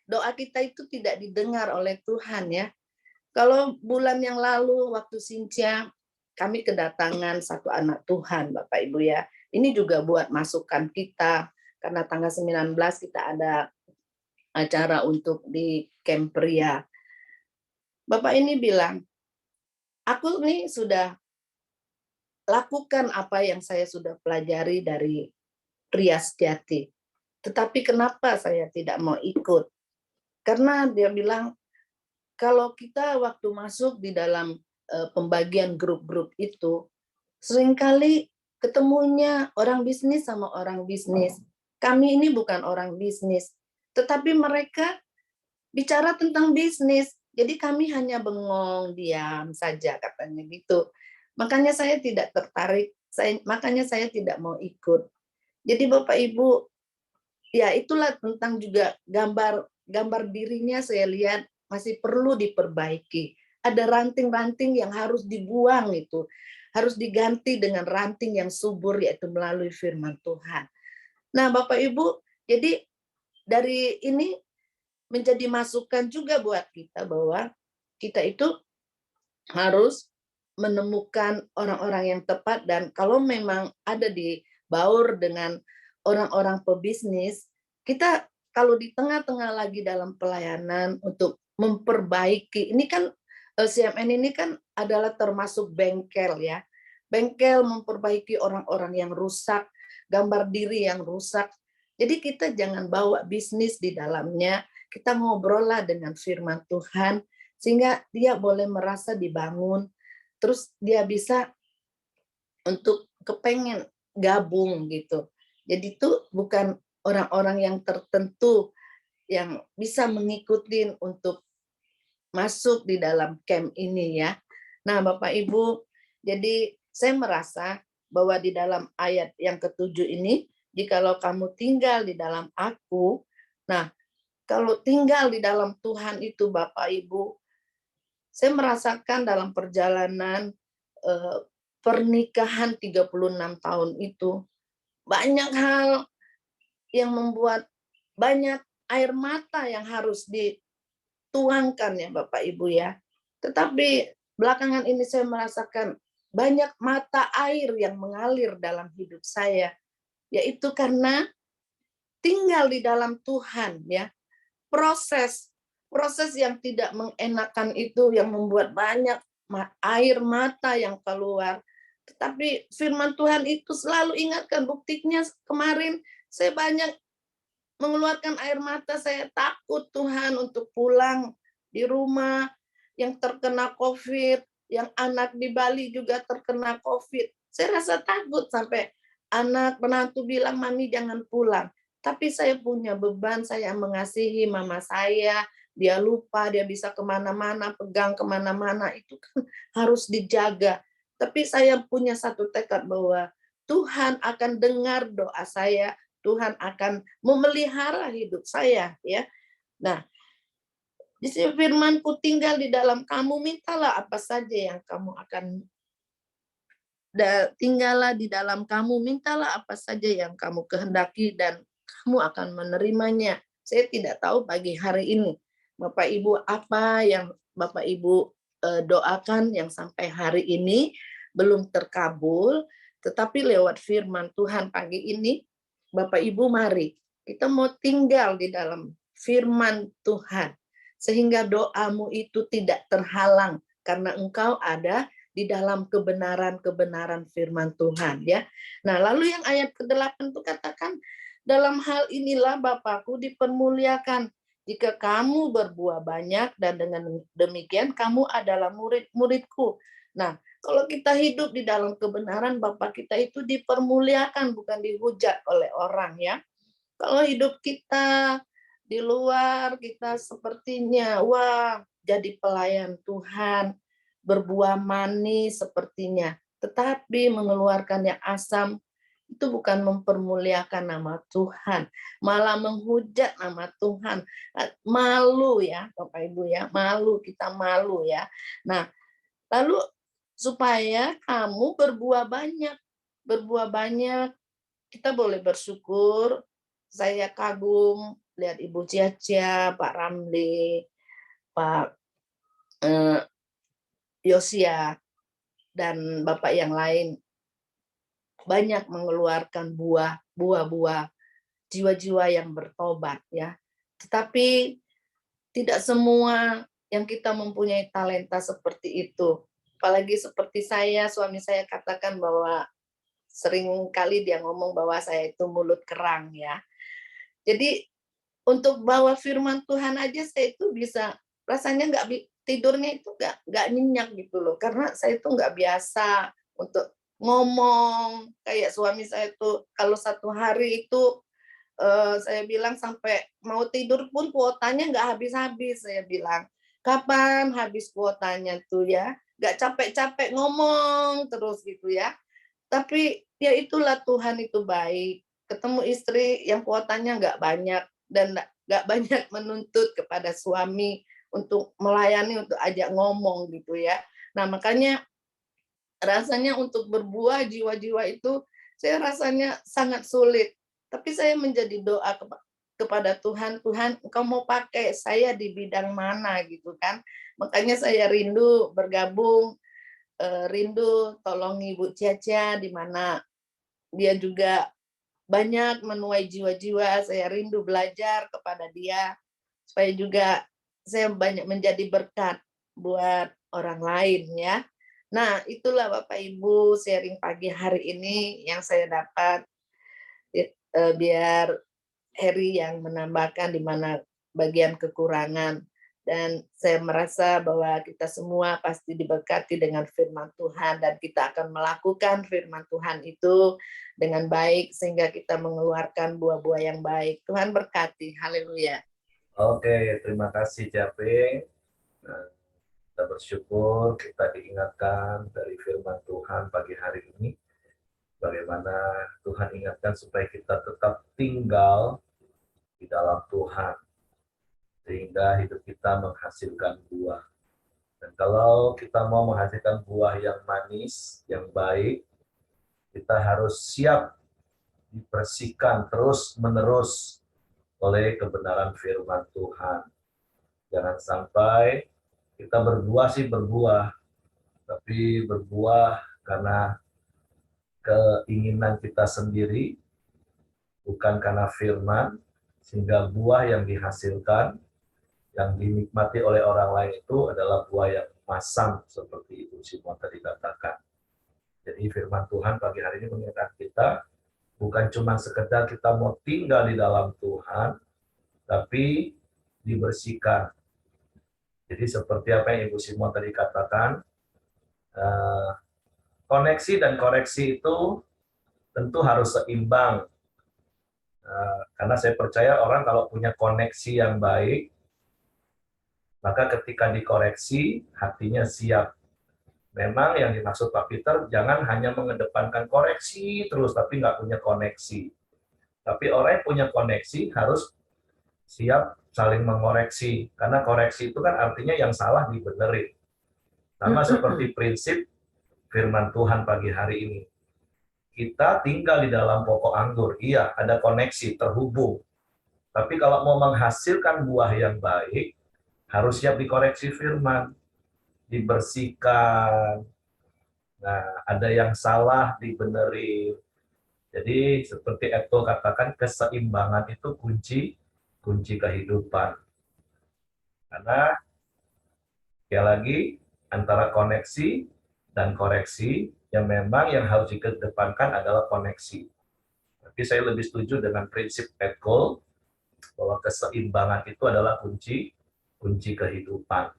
doa kita itu tidak didengar oleh Tuhan ya. Kalau bulan yang lalu waktu Sincia, kami kedatangan satu anak Tuhan, Bapak Ibu ya. Ini juga buat masukan kita, karena tanggal 19 kita ada acara untuk di camp pria. Bapak ini bilang, aku nih sudah lakukan apa yang saya sudah pelajari dari pria sejati. Tetapi kenapa saya tidak mau ikut? Karena dia bilang, kalau kita waktu masuk di dalam pembagian grup-grup itu, seringkali ketemunya orang bisnis sama orang bisnis. Kami ini bukan orang bisnis, tetapi mereka bicara tentang bisnis. Jadi kami hanya bengong, diam saja katanya gitu. Makanya saya tidak tertarik, makanya saya tidak mau ikut. Jadi Bapak Ibu, ya itulah tentang juga gambar dirinya saya lihat masih perlu diperbaiki. Ada ranting-ranting yang harus dibuang itu, harus diganti dengan ranting yang subur yaitu melalui firman Tuhan. Nah, Bapak Ibu, jadi dari ini menjadi masukan juga buat kita bahwa kita itu harus menemukan orang-orang yang tepat, dan kalau memang ada di baur dengan orang-orang pebisnis, kita kalau di tengah-tengah lagi dalam pelayanan untuk memperbaiki, ini kan CMN ini kan adalah termasuk bengkel ya. Bengkel memperbaiki orang-orang yang rusak, gambar diri yang rusak. Jadi kita jangan bawa bisnis di dalamnya, kita ngobrol lah dengan firman Tuhan, sehingga dia boleh merasa dibangun, terus dia bisa untuk kepengen gabung gitu. Jadi itu bukan orang-orang yang tertentu yang bisa mengikuti untuk masuk di dalam camp ini ya. Nah, Bapak Ibu, jadi saya merasa bahwa di dalam ayat yang ketujuh ini, jikalau kamu tinggal di dalam aku, nah kalau tinggal di dalam Tuhan itu Bapak Ibu, saya merasakan dalam perjalanan pernikahan 36 tahun itu, banyak hal yang membuat banyak air mata yang harus dituangkan ya Bapak Ibu ya. Tetapi belakangan ini saya merasakan banyak mata air yang mengalir dalam hidup saya, yaitu karena tinggal di dalam Tuhan ya. Proses yang tidak mengenakan itu yang membuat banyak air mata yang keluar. Tetapi firman Tuhan itu selalu ingatkan, buktinya kemarin saya banyak mengeluarkan air mata, saya takut Tuhan untuk pulang di rumah yang terkena COVID, yang anak di Bali juga terkena COVID. Saya rasa takut sampai anak menantu bilang, "Mami jangan pulang." Tapi saya punya beban, saya mengasihi mama saya, dia lupa, dia bisa kemana-mana, pegang kemana-mana, itu kan harus dijaga. Tapi saya punya satu tekad bahwa Tuhan akan dengar doa saya, Tuhan akan memelihara hidup saya ya. Nah, di sini firman-Ku tinggal di dalam kamu, mintalah apa saja yang kamu akan tinggallah di dalam kamu, mintalah apa saja yang kamu kehendaki dan kamu akan menerimanya. Saya tidak tahu pagi hari ini, Bapak Ibu, apa yang Bapak Ibu doakan yang sampai hari ini belum terkabul, tetapi lewat firman Tuhan pagi ini, Bapak Ibu mari kita mau tinggal di dalam firman Tuhan, sehingga doamu itu tidak terhalang karena engkau ada di dalam kebenaran-kebenaran firman Tuhan ya. Nah, lalu yang ayat ke-8 itu katakan, dalam hal inilah Bapakku dipermuliakan jika kamu berbuah banyak dan dengan demikian kamu adalah murid-muridku. Nah, kalau kita hidup di dalam kebenaran, Bapak kita itu dipermuliakan, bukan dihujat oleh orang ya. Kalau hidup kita di luar, kita sepertinya wah jadi pelayan Tuhan, berbuah manis sepertinya, tetapi mengeluarkan yang asam itu bukan mempermuliakan nama Tuhan, malah menghujat nama Tuhan. Malu ya Bapak Ibu ya, malu, kita malu ya. Nah, lalu supaya kamu berbuah banyak, kita boleh bersyukur. Saya kagum lihat Ibu Cia, Pak Ramli, Pak Yosia, dan Bapak yang lain banyak mengeluarkan buah-buah jiwa-jiwa yang bertobat ya. Tetapi tidak semua yang kita mempunyai talenta seperti itu. Apalagi seperti saya, suami saya katakan bahwa sering kali dia ngomong bahwa saya itu mulut kerang ya. Jadi untuk bawa firman Tuhan aja saya itu bisa rasanya tidurnya itu nggak nyenyak gitu loh, karena saya itu nggak biasa untuk ngomong kayak suami saya itu kalau satu hari itu saya bilang sampai mau tidur pun kuotanya nggak habis-habis, saya bilang kapan habis kuotanya tuh ya, nggak capek-capek ngomong terus gitu ya. Tapi ya itulah Tuhan itu baik. Ketemu istri yang kuotanya nggak banyak dan nggak banyak menuntut kepada suami untuk melayani, untuk ajak ngomong gitu ya. Nah makanya rasanya untuk berbuah jiwa-jiwa itu saya rasanya sangat sulit. Tapi saya menjadi doa kepada Tuhan, Tuhan Engkau mau pakai saya di bidang mana gitu kan. Makanya saya rindu bergabung, rindu tolong Ibu Cia di mana dia juga banyak menuai jiwa-jiwa, saya rindu belajar kepada dia, supaya juga saya banyak menjadi berkat buat orang lain ya. Nah, itulah Bapak Ibu sharing pagi hari ini yang saya dapat, biar Heri yang menambahkan di mana bagian kekurangan. Dan saya merasa bahwa kita semua pasti diberkati dengan firman Tuhan dan kita akan melakukan firman Tuhan itu dengan baik sehingga kita mengeluarkan buah-buah yang baik. Tuhan berkati. Haleluya. Oke, terima kasih Japing. Nah, kita bersyukur kita diingatkan dari firman Tuhan pagi hari ini. Bagaimana Tuhan ingatkan supaya kita tetap tinggal di dalam Tuhan. Sehingga hidup kita menghasilkan buah. Dan kalau kita mau menghasilkan buah yang manis, yang baik, kita harus siap dibersihkan terus-menerus oleh kebenaran firman Tuhan. Jangan sampai kita berbuah sih berbuah, tapi berbuah karena keinginan kita sendiri, bukan karena firman, sehingga buah yang dihasilkan, yang dinikmati oleh orang lain itu adalah buah yang masam, seperti Ibu Simon tadi katakan. Jadi firman Tuhan pagi hari ini mengingatkan kita, bukan cuma sekedar kita mau tinggal di dalam Tuhan, tapi dibersihkan. Jadi seperti apa yang Ibu Simon tadi katakan, koneksi dan koreksi itu tentu harus seimbang. Karena saya percaya orang kalau punya koneksi yang baik, maka ketika dikoreksi, hatinya siap. Memang yang dimaksud Pak Peter, jangan hanya mengedepankan koreksi terus, tapi nggak punya koneksi. Tapi orang yang punya koneksi harus siap saling mengoreksi. Karena koreksi itu kan artinya yang salah dibenerin. Sama seperti prinsip firman Tuhan pagi hari ini. Kita tinggal di dalam pokok anggur, iya ada koneksi, terhubung. Tapi kalau mau menghasilkan buah yang baik, harus siap dikoreksi firman, dibersihkan. Nah, ada yang salah dibenerin. Jadi seperti Eto katakan, keseimbangan itu kunci kehidupan. Karena sekali lagi antara koneksi dan koreksi yang memang yang harus dikedepankan adalah koneksi. Tapi saya lebih setuju dengan prinsip Eto bahwa keseimbangan itu adalah kunci kehidupan.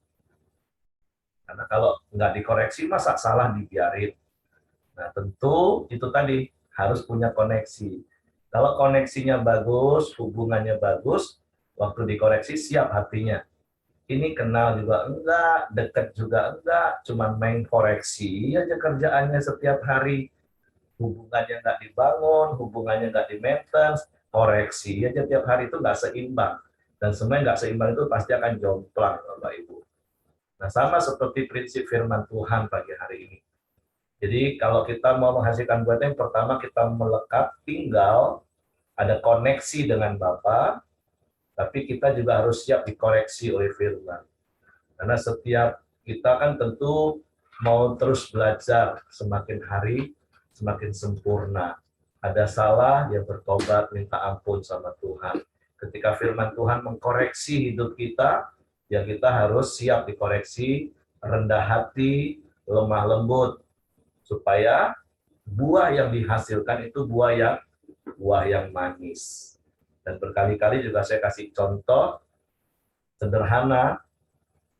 Karena kalau nggak dikoreksi, masa salah dibiarin. Nah, tentu itu tadi harus punya koneksi. Kalau koneksinya bagus, hubungannya bagus, waktu dikoreksi siap hatinya. Ini kenal juga enggak, deket juga enggak, cuma main koreksi aja kerjaannya setiap hari. Hubungannya nggak dibangun, hubungannya nggak di-maintenance, koreksi aja tiap hari itu nggak seimbang. Dan semua yang nggak seimbang itu pasti akan jomplang, Bapak Ibu. Nah, sama seperti prinsip firman Tuhan pagi hari ini. Jadi kalau kita mau menghasilkan buah yang pertama kita melekat, tinggal, ada koneksi dengan Bapa, tapi kita juga harus siap dikoreksi oleh firman. Karena setiap kita kan tentu mau terus belajar, semakin hari semakin sempurna. Ada salah, ya bertobat, minta ampun sama Tuhan. Ketika firman Tuhan mengkoreksi hidup kita, ya kita harus siap dikoreksi, rendah hati, lemah lembut, supaya buah yang dihasilkan itu buah yang manis. Dan berkali-kali juga saya kasih contoh sederhana,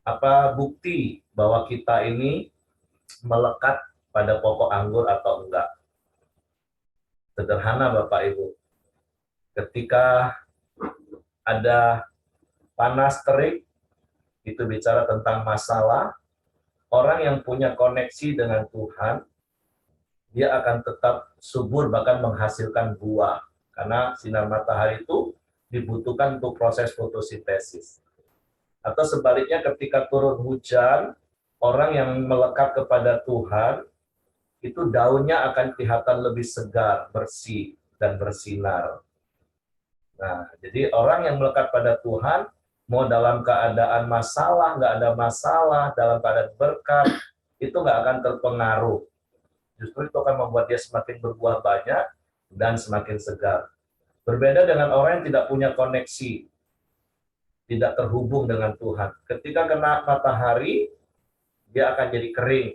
apa bukti bahwa kita ini melekat pada pokok anggur atau enggak. Sederhana Bapak Ibu, ketika ada panas terik, itu bicara tentang masalah, orang yang punya koneksi dengan Tuhan, dia akan tetap subur bahkan menghasilkan buah. Karena sinar matahari itu dibutuhkan untuk proses fotosintesis. Atau sebaliknya ketika turun hujan, orang yang melekat kepada Tuhan, itu daunnya akan kelihatan lebih segar, bersih, dan bersinar. Nah, jadi orang yang melekat pada Tuhan, mau dalam keadaan masalah, nggak ada masalah, dalam keadaan berkat, itu nggak akan terpengaruh. Justru itu akan membuat dia semakin berbuah banyak dan semakin segar. Berbeda dengan orang yang tidak punya koneksi, tidak terhubung dengan Tuhan. Ketika kena matahari, dia akan jadi kering.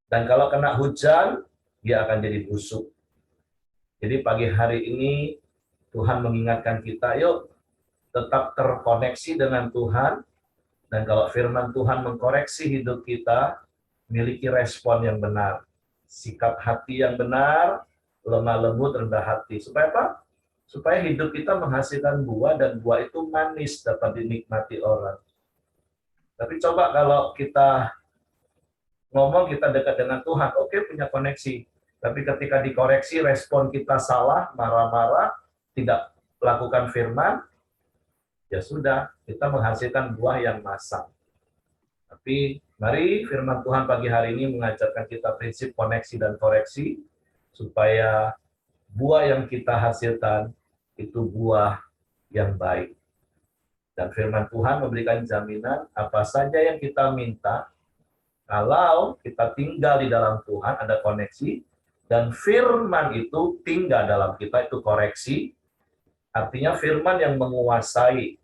Dan kalau kena hujan, dia akan jadi busuk. Jadi pagi hari ini, Tuhan mengingatkan kita, yuk tetap terkoneksi dengan Tuhan, dan kalau firman Tuhan mengkoreksi hidup kita, miliki respon yang benar, sikap hati yang benar, lemah lembut, rendah hati. Supaya apa? Supaya hidup kita menghasilkan buah, dan buah itu manis, dapat dinikmati orang. Tapi coba kalau kita ngomong kita dekat dengan Tuhan, oke, punya koneksi. Tapi ketika dikoreksi, respon kita salah, marah-marah, tidak melakukan firman, ya sudah, kita menghasilkan buah yang masam. Tapi mari firman Tuhan pagi hari ini mengajarkan kita prinsip koneksi dan koreksi, supaya buah yang kita hasilkan itu buah yang baik. Dan firman Tuhan memberikan jaminan apa saja yang kita minta, kalau kita tinggal di dalam Tuhan, ada koneksi, dan firman itu tinggal dalam kita, itu koreksi, artinya firman yang menguasai,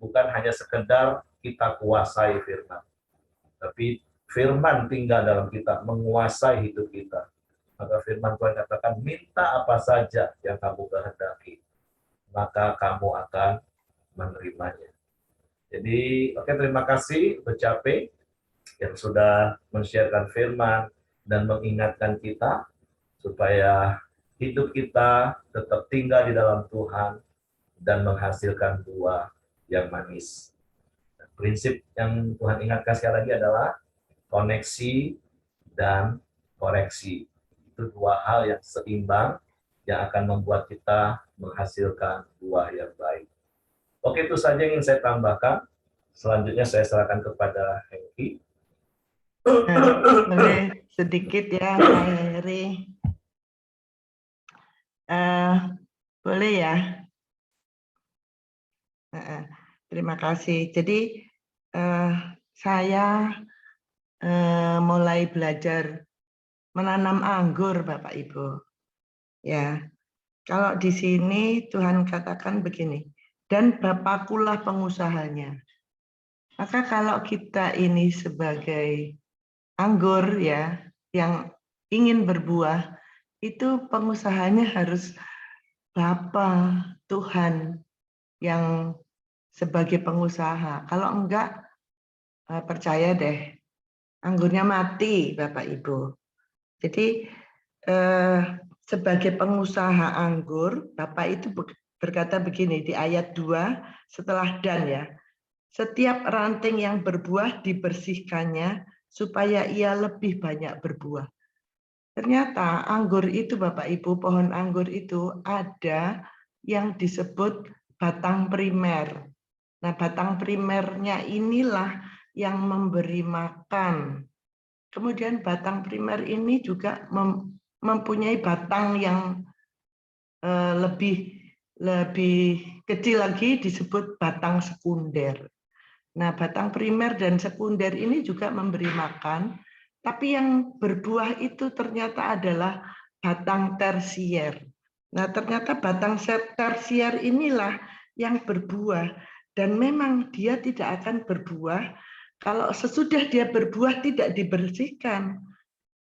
bukan hanya sekedar kita kuasai firman. Tapi firman tinggal dalam kita, menguasai hidup kita. Maka firman Tuhan katakan, minta apa saja yang kamu kehendaki, maka kamu akan menerimanya. Jadi, oke, terima kasih untuk Cape yang sudah men-sharekan firman dan mengingatkan kita supaya hidup kita tetap tinggal di dalam Tuhan dan menghasilkan buah yang manis. Prinsip yang Tuhan ingatkan sekali lagi adalah koneksi dan koreksi. Itu dua hal yang seimbang yang akan membuat kita menghasilkan buah yang baik. Oke, itu saja yang ingin saya tambahkan. Selanjutnya saya serahkan kepada Hengki. Boleh sedikit ya, Pak Heri. Boleh ya? Terima kasih. Jadi saya mulai belajar menanam anggur, Bapak Ibu. Ya, kalau di sini Tuhan katakan begini, dan Bapakkulah pengusahanya. Maka kalau kita ini sebagai anggur ya, yang ingin berbuah, itu pengusahanya harus Bapa Tuhan yang sebagai pengusaha. Kalau enggak, percaya deh, anggurnya mati, Bapak Ibu. Jadi sebagai pengusaha anggur, Bapak itu berkata begini di ayat 2 setelah dan ya. Setiap ranting yang berbuah dibersihkannya supaya ia lebih banyak berbuah. Ternyata anggur itu Bapak Ibu, pohon anggur itu ada yang disebut batang primer. Nah, batang primernya inilah yang memberi makan. Kemudian batang primer ini juga mempunyai batang yang lebih lebih kecil lagi disebut batang sekunder. Nah, batang primer dan sekunder ini juga memberi makan, tapi yang berbuah itu ternyata adalah batang tersier. Nah, ternyata batang tersier inilah yang berbuah, dan memang dia tidak akan berbuah kalau sesudah dia berbuah tidak dibersihkan.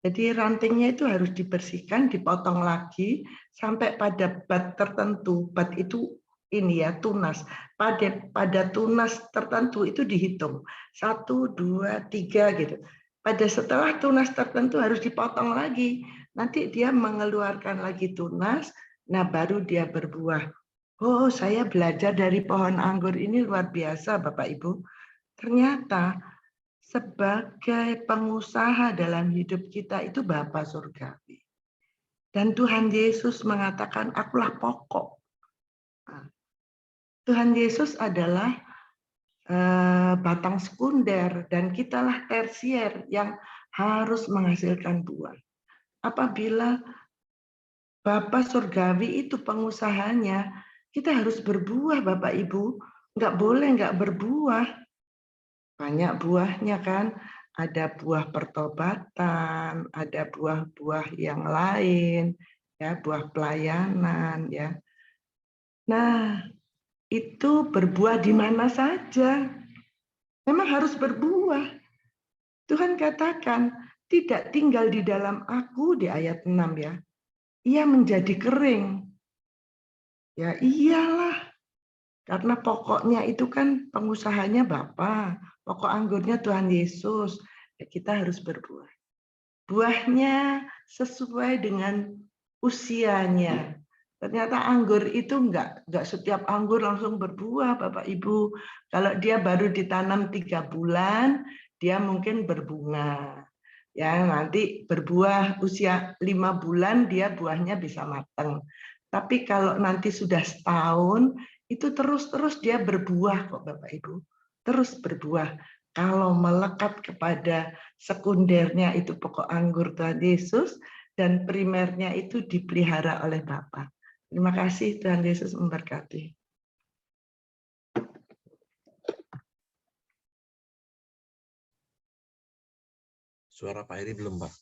Jadi rantingnya itu harus dibersihkan, dipotong lagi sampai pada bat tertentu. Bat itu ini ya, tunas. Pada tunas tertentu itu dihitung 1, 2, 3 gitu. Pada setelah tunas tertentu harus dipotong lagi. Nanti dia mengeluarkan lagi tunas, nah baru dia berbuah. Oh, saya belajar dari pohon anggur ini luar biasa, Bapak Ibu. Ternyata sebagai pengusaha dalam hidup kita itu Bapa Surgawi. Dan Tuhan Yesus mengatakan, akulah pokok. Tuhan Yesus adalah batang sekunder dan kitalah tersier yang harus menghasilkan buah. Apabila Bapa Surgawi itu pengusahanya, kita harus berbuah, Bapak Ibu. Nggak boleh nggak berbuah. Banyak buahnya kan, ada buah pertobatan, ada buah-buah yang lain, ya buah pelayanan, ya. Nah, itu berbuah di mana saja. Memang harus berbuah. Tuhan katakan, tidak tinggal di dalam aku di ayat 6 ya. Ia menjadi kering. Ya iyalah, karena pokoknya itu kan pengusahanya Bapa, pokok anggurnya Tuhan Yesus. Ya, kita harus berbuah. Buahnya sesuai dengan usianya. Ternyata anggur itu enggak setiap anggur langsung berbuah, Bapak Ibu. Kalau dia baru ditanam 3 bulan, dia mungkin berbunga. Ya, nanti berbuah usia 5 bulan dia buahnya bisa matang. Tapi kalau nanti sudah setahun, itu terus-terus dia berbuah kok Bapak Ibu. Terus berbuah. Kalau melekat kepada sekundernya itu pokok anggur Tuhan Yesus, dan primernya itu dipelihara oleh Bapa. Terima kasih, Tuhan Yesus memberkati. Suara Pak Heri belum, Pak?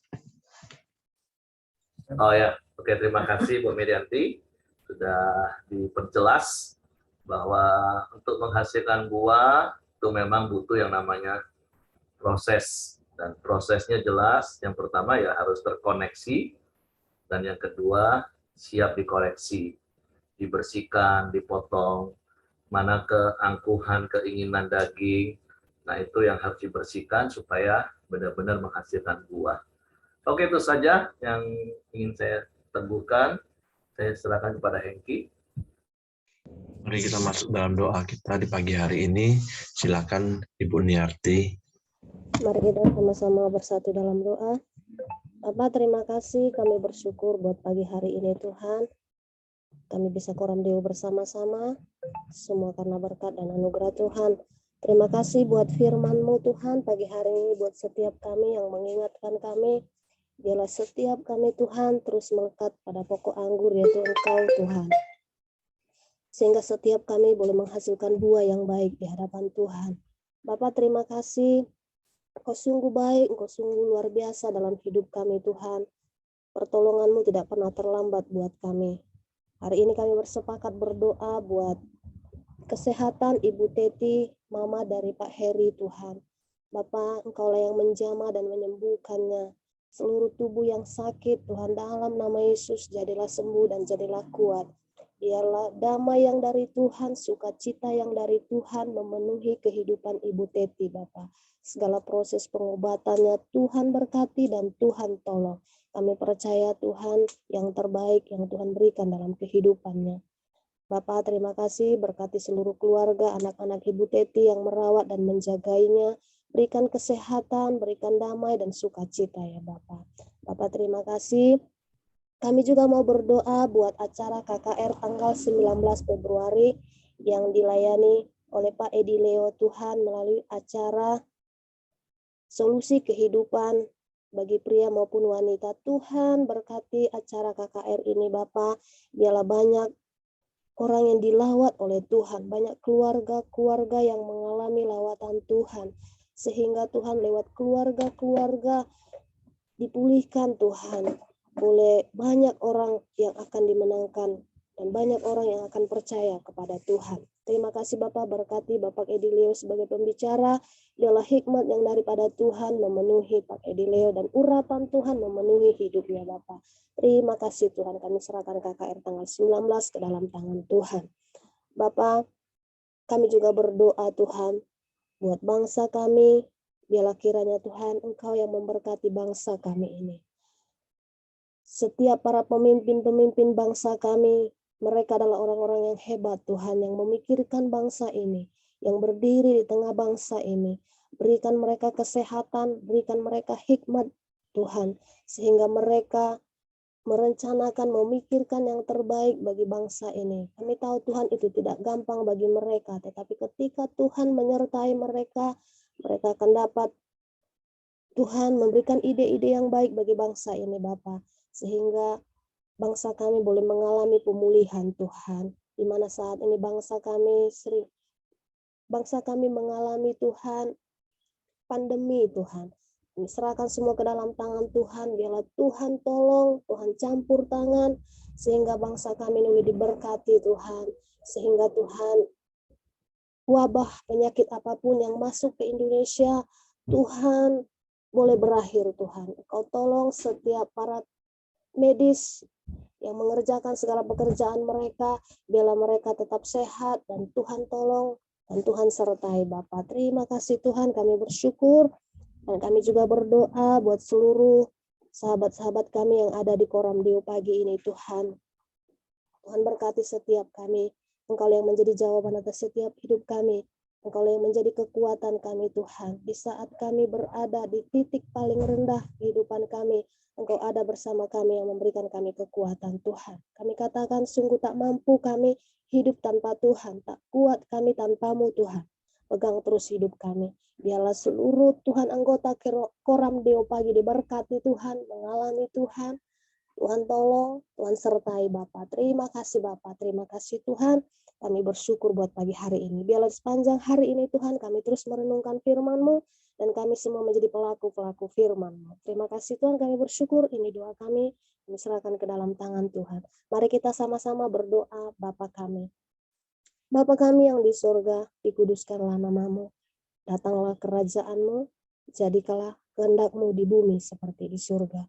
Oh ya, oke, terima kasih Bu Medianti. Sudah diperjelas bahwa untuk menghasilkan buah itu memang butuh yang namanya proses. Dan prosesnya jelas, yang pertama ya harus terkoneksi, dan yang kedua siap dikoreksi, dibersihkan, dipotong, mana keangkuhan, keinginan daging, nah itu yang harus dibersihkan supaya benar-benar menghasilkan buah. Oke, itu saja yang ingin saya teguhkan. Saya serahkan kepada Hengki. Mari kita masuk dalam doa kita di pagi hari ini. Silakan Ibu Niarti. Mari kita sama-sama bersatu dalam doa. Bapak, terima kasih, kami bersyukur buat pagi hari ini Tuhan. Kami bisa koram Deo bersama-sama, semua karena berkat dan anugerah Tuhan. Terima kasih buat firman-Mu Tuhan pagi hari ini, buat setiap kami yang mengingatkan kami. Biarlah setiap kami Tuhan terus melekat pada pokok anggur yaitu Engkau Tuhan. Sehingga setiap kami boleh menghasilkan buah yang baik di hadapan Tuhan. Bapak, terima kasih. Engkau sungguh baik, Engkau sungguh luar biasa dalam hidup kami Tuhan. Pertolongan-Mu tidak pernah terlambat buat kami. Hari ini kami bersepakat berdoa buat kesehatan Ibu Teti, Mama dari Pak Heri Tuhan. Bapak, Engkaulah yang menjamah dan menyembuhkannya. Seluruh tubuh yang sakit, Tuhan dalam nama Yesus jadilah sembuh dan jadilah kuat. Biarlah damai yang dari Tuhan, sukacita yang dari Tuhan memenuhi kehidupan Ibu Teti, Bapak. Segala proses pengobatannya Tuhan berkati dan Tuhan tolong. Kami percaya Tuhan yang terbaik yang Tuhan berikan dalam kehidupannya. Bapak, terima kasih berkati seluruh keluarga, anak-anak Ibu Teti yang merawat dan menjagainya. Berikan kesehatan, berikan damai dan sukacita ya Bapak. Bapak, terima kasih. Kami juga mau berdoa buat acara KKR tanggal 19 Februari yang dilayani oleh Pak Edi Leo Tuhan melalui acara Solusi Kehidupan bagi pria maupun wanita. Tuhan berkati acara KKR ini Bapak. Biarlah banyak orang yang dilawat oleh Tuhan, banyak keluarga-keluarga yang mengalami lawatan Tuhan, sehingga Tuhan lewat keluarga-keluarga dipulihkan Tuhan, oleh banyak orang yang akan dimenangkan dan banyak orang yang akan percaya kepada Tuhan. Terima kasih Bapak, berkati Bapak Edi Leo sebagai pembicara, biarlah hikmat yang daripada Tuhan memenuhi Pak Edi Leo dan urapan Tuhan memenuhi hidupnya Bapak. Terima kasih Tuhan, kami serahkan KKR tanggal 19 ke dalam tangan Tuhan. Bapak, kami juga berdoa Tuhan buat bangsa kami, biarlah kiranya Tuhan Engkau yang memberkati bangsa kami ini. Setiap para pemimpin-pemimpin bangsa kami, mereka adalah orang-orang yang hebat Tuhan, yang memikirkan bangsa ini, yang berdiri di tengah bangsa ini. Berikan mereka kesehatan, berikan mereka hikmat Tuhan, sehingga mereka merencanakan, memikirkan yang terbaik bagi bangsa ini. Kami tahu Tuhan itu tidak gampang bagi mereka, tetapi ketika Tuhan menyertai mereka, mereka akan dapat Tuhan memberikan ide-ide yang baik bagi bangsa ini Bapa, sehingga bangsa kami boleh mengalami pemulihan Tuhan, di mana saat ini bangsa kami mengalami Tuhan pandemi Tuhan. Kami serahkan semua ke dalam tangan Tuhan, biarlah Tuhan tolong, Tuhan campur tangan, sehingga bangsa kami ini diberkati Tuhan, sehingga Tuhan wabah penyakit apapun yang masuk ke Indonesia, Tuhan boleh berakhir Tuhan. Engkau tolong setiap para medis yang mengerjakan segala pekerjaan mereka, biarlah mereka tetap sehat, dan Tuhan tolong, dan Tuhan sertai Bapa. Terima kasih Tuhan, kami bersyukur. Dan kami juga berdoa buat seluruh sahabat-sahabat kami yang ada di Koram Deo pagi ini Tuhan. Tuhan berkati setiap kami. Engkau yang menjadi jawaban atas setiap hidup kami. Engkau yang menjadi kekuatan kami Tuhan. Di saat kami berada di titik paling rendah kehidupan kami, Engkau ada bersama kami yang memberikan kami kekuatan Tuhan. Kami katakan sungguh tak mampu kami hidup tanpa Tuhan. Tak kuat kami tanpa-Mu Tuhan. Pegang terus hidup kami. Biarlah seluruh Tuhan anggota Koram Deo pagi diberkati Tuhan, mengalami Tuhan. Tuhan tolong, Tuhan sertai Bapak. Terima kasih Bapak, terima kasih Tuhan. Kami bersyukur buat pagi hari ini. Biarlah sepanjang hari ini Tuhan kami terus merenungkan firman-Mu dan kami semua menjadi pelaku-pelaku firman-Mu. Terima kasih Tuhan, kami bersyukur. Ini doa kami serahkan ke dalam tangan Tuhan. Mari kita sama-sama berdoa. Bapa kami. Bapa kami yang di surga, dikuduskanlah nama-Mu. Datanglah kerajaan-Mu, jadikanlah kehendak-Mu di bumi seperti di surga.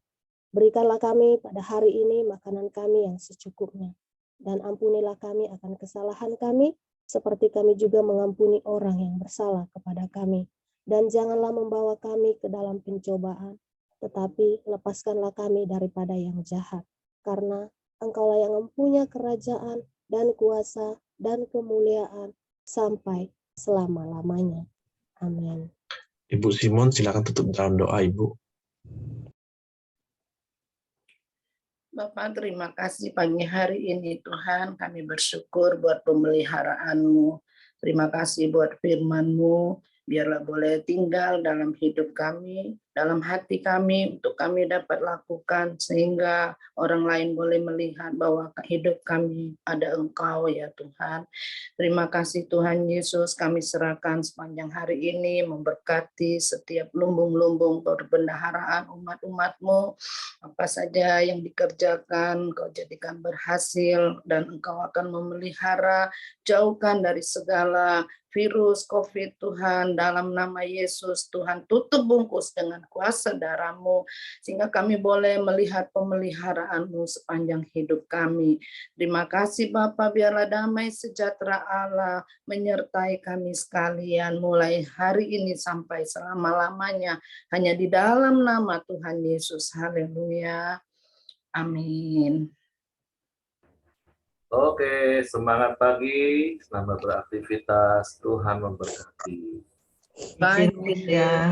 Berikanlah kami pada hari ini makanan kami yang secukupnya. Dan ampunilah kami akan kesalahan kami, seperti kami juga mengampuni orang yang bersalah kepada kami. Dan janganlah membawa kami ke dalam pencobaan, tetapi lepaskanlah kami daripada yang jahat. Karena Engkaulah yang mempunyai kerajaan dan kuasa dan kemuliaan sampai selama-lamanya. Amin. Ibu Simon, silakan tutup dalam doa, Ibu. Bapak, terima kasih pagi hari ini Tuhan, kami bersyukur buat pemeliharaan-Mu. Terima kasih buat firman-Mu, biarlah boleh tinggal dalam hidup kami, dalam hati kami, untuk kami dapat lakukan, sehingga orang lain boleh melihat bahwa hidup kami ada Engkau ya Tuhan. Terima kasih Tuhan Yesus, kami serahkan sepanjang hari ini, memberkati setiap lumbung-lumbung perbendaharaan umat-umat-Mu, apa saja yang dikerjakan, Engkau jadikan berhasil, dan Engkau akan memelihara, jauhkan dari segala virus COVID Tuhan, dalam nama Yesus Tuhan, tutup bungkus dengan kuasa darah-Mu, sehingga kami boleh melihat pemeliharaan-Mu sepanjang hidup kami. Terima kasih Bapa, biarlah damai sejahtera Allah menyertai kami sekalian, mulai hari ini sampai selama-lamanya, hanya di dalam nama Tuhan Yesus. Haleluya. Amin. Oke, semangat pagi, selamat beraktivitas, Tuhan memberkati. Izin ya.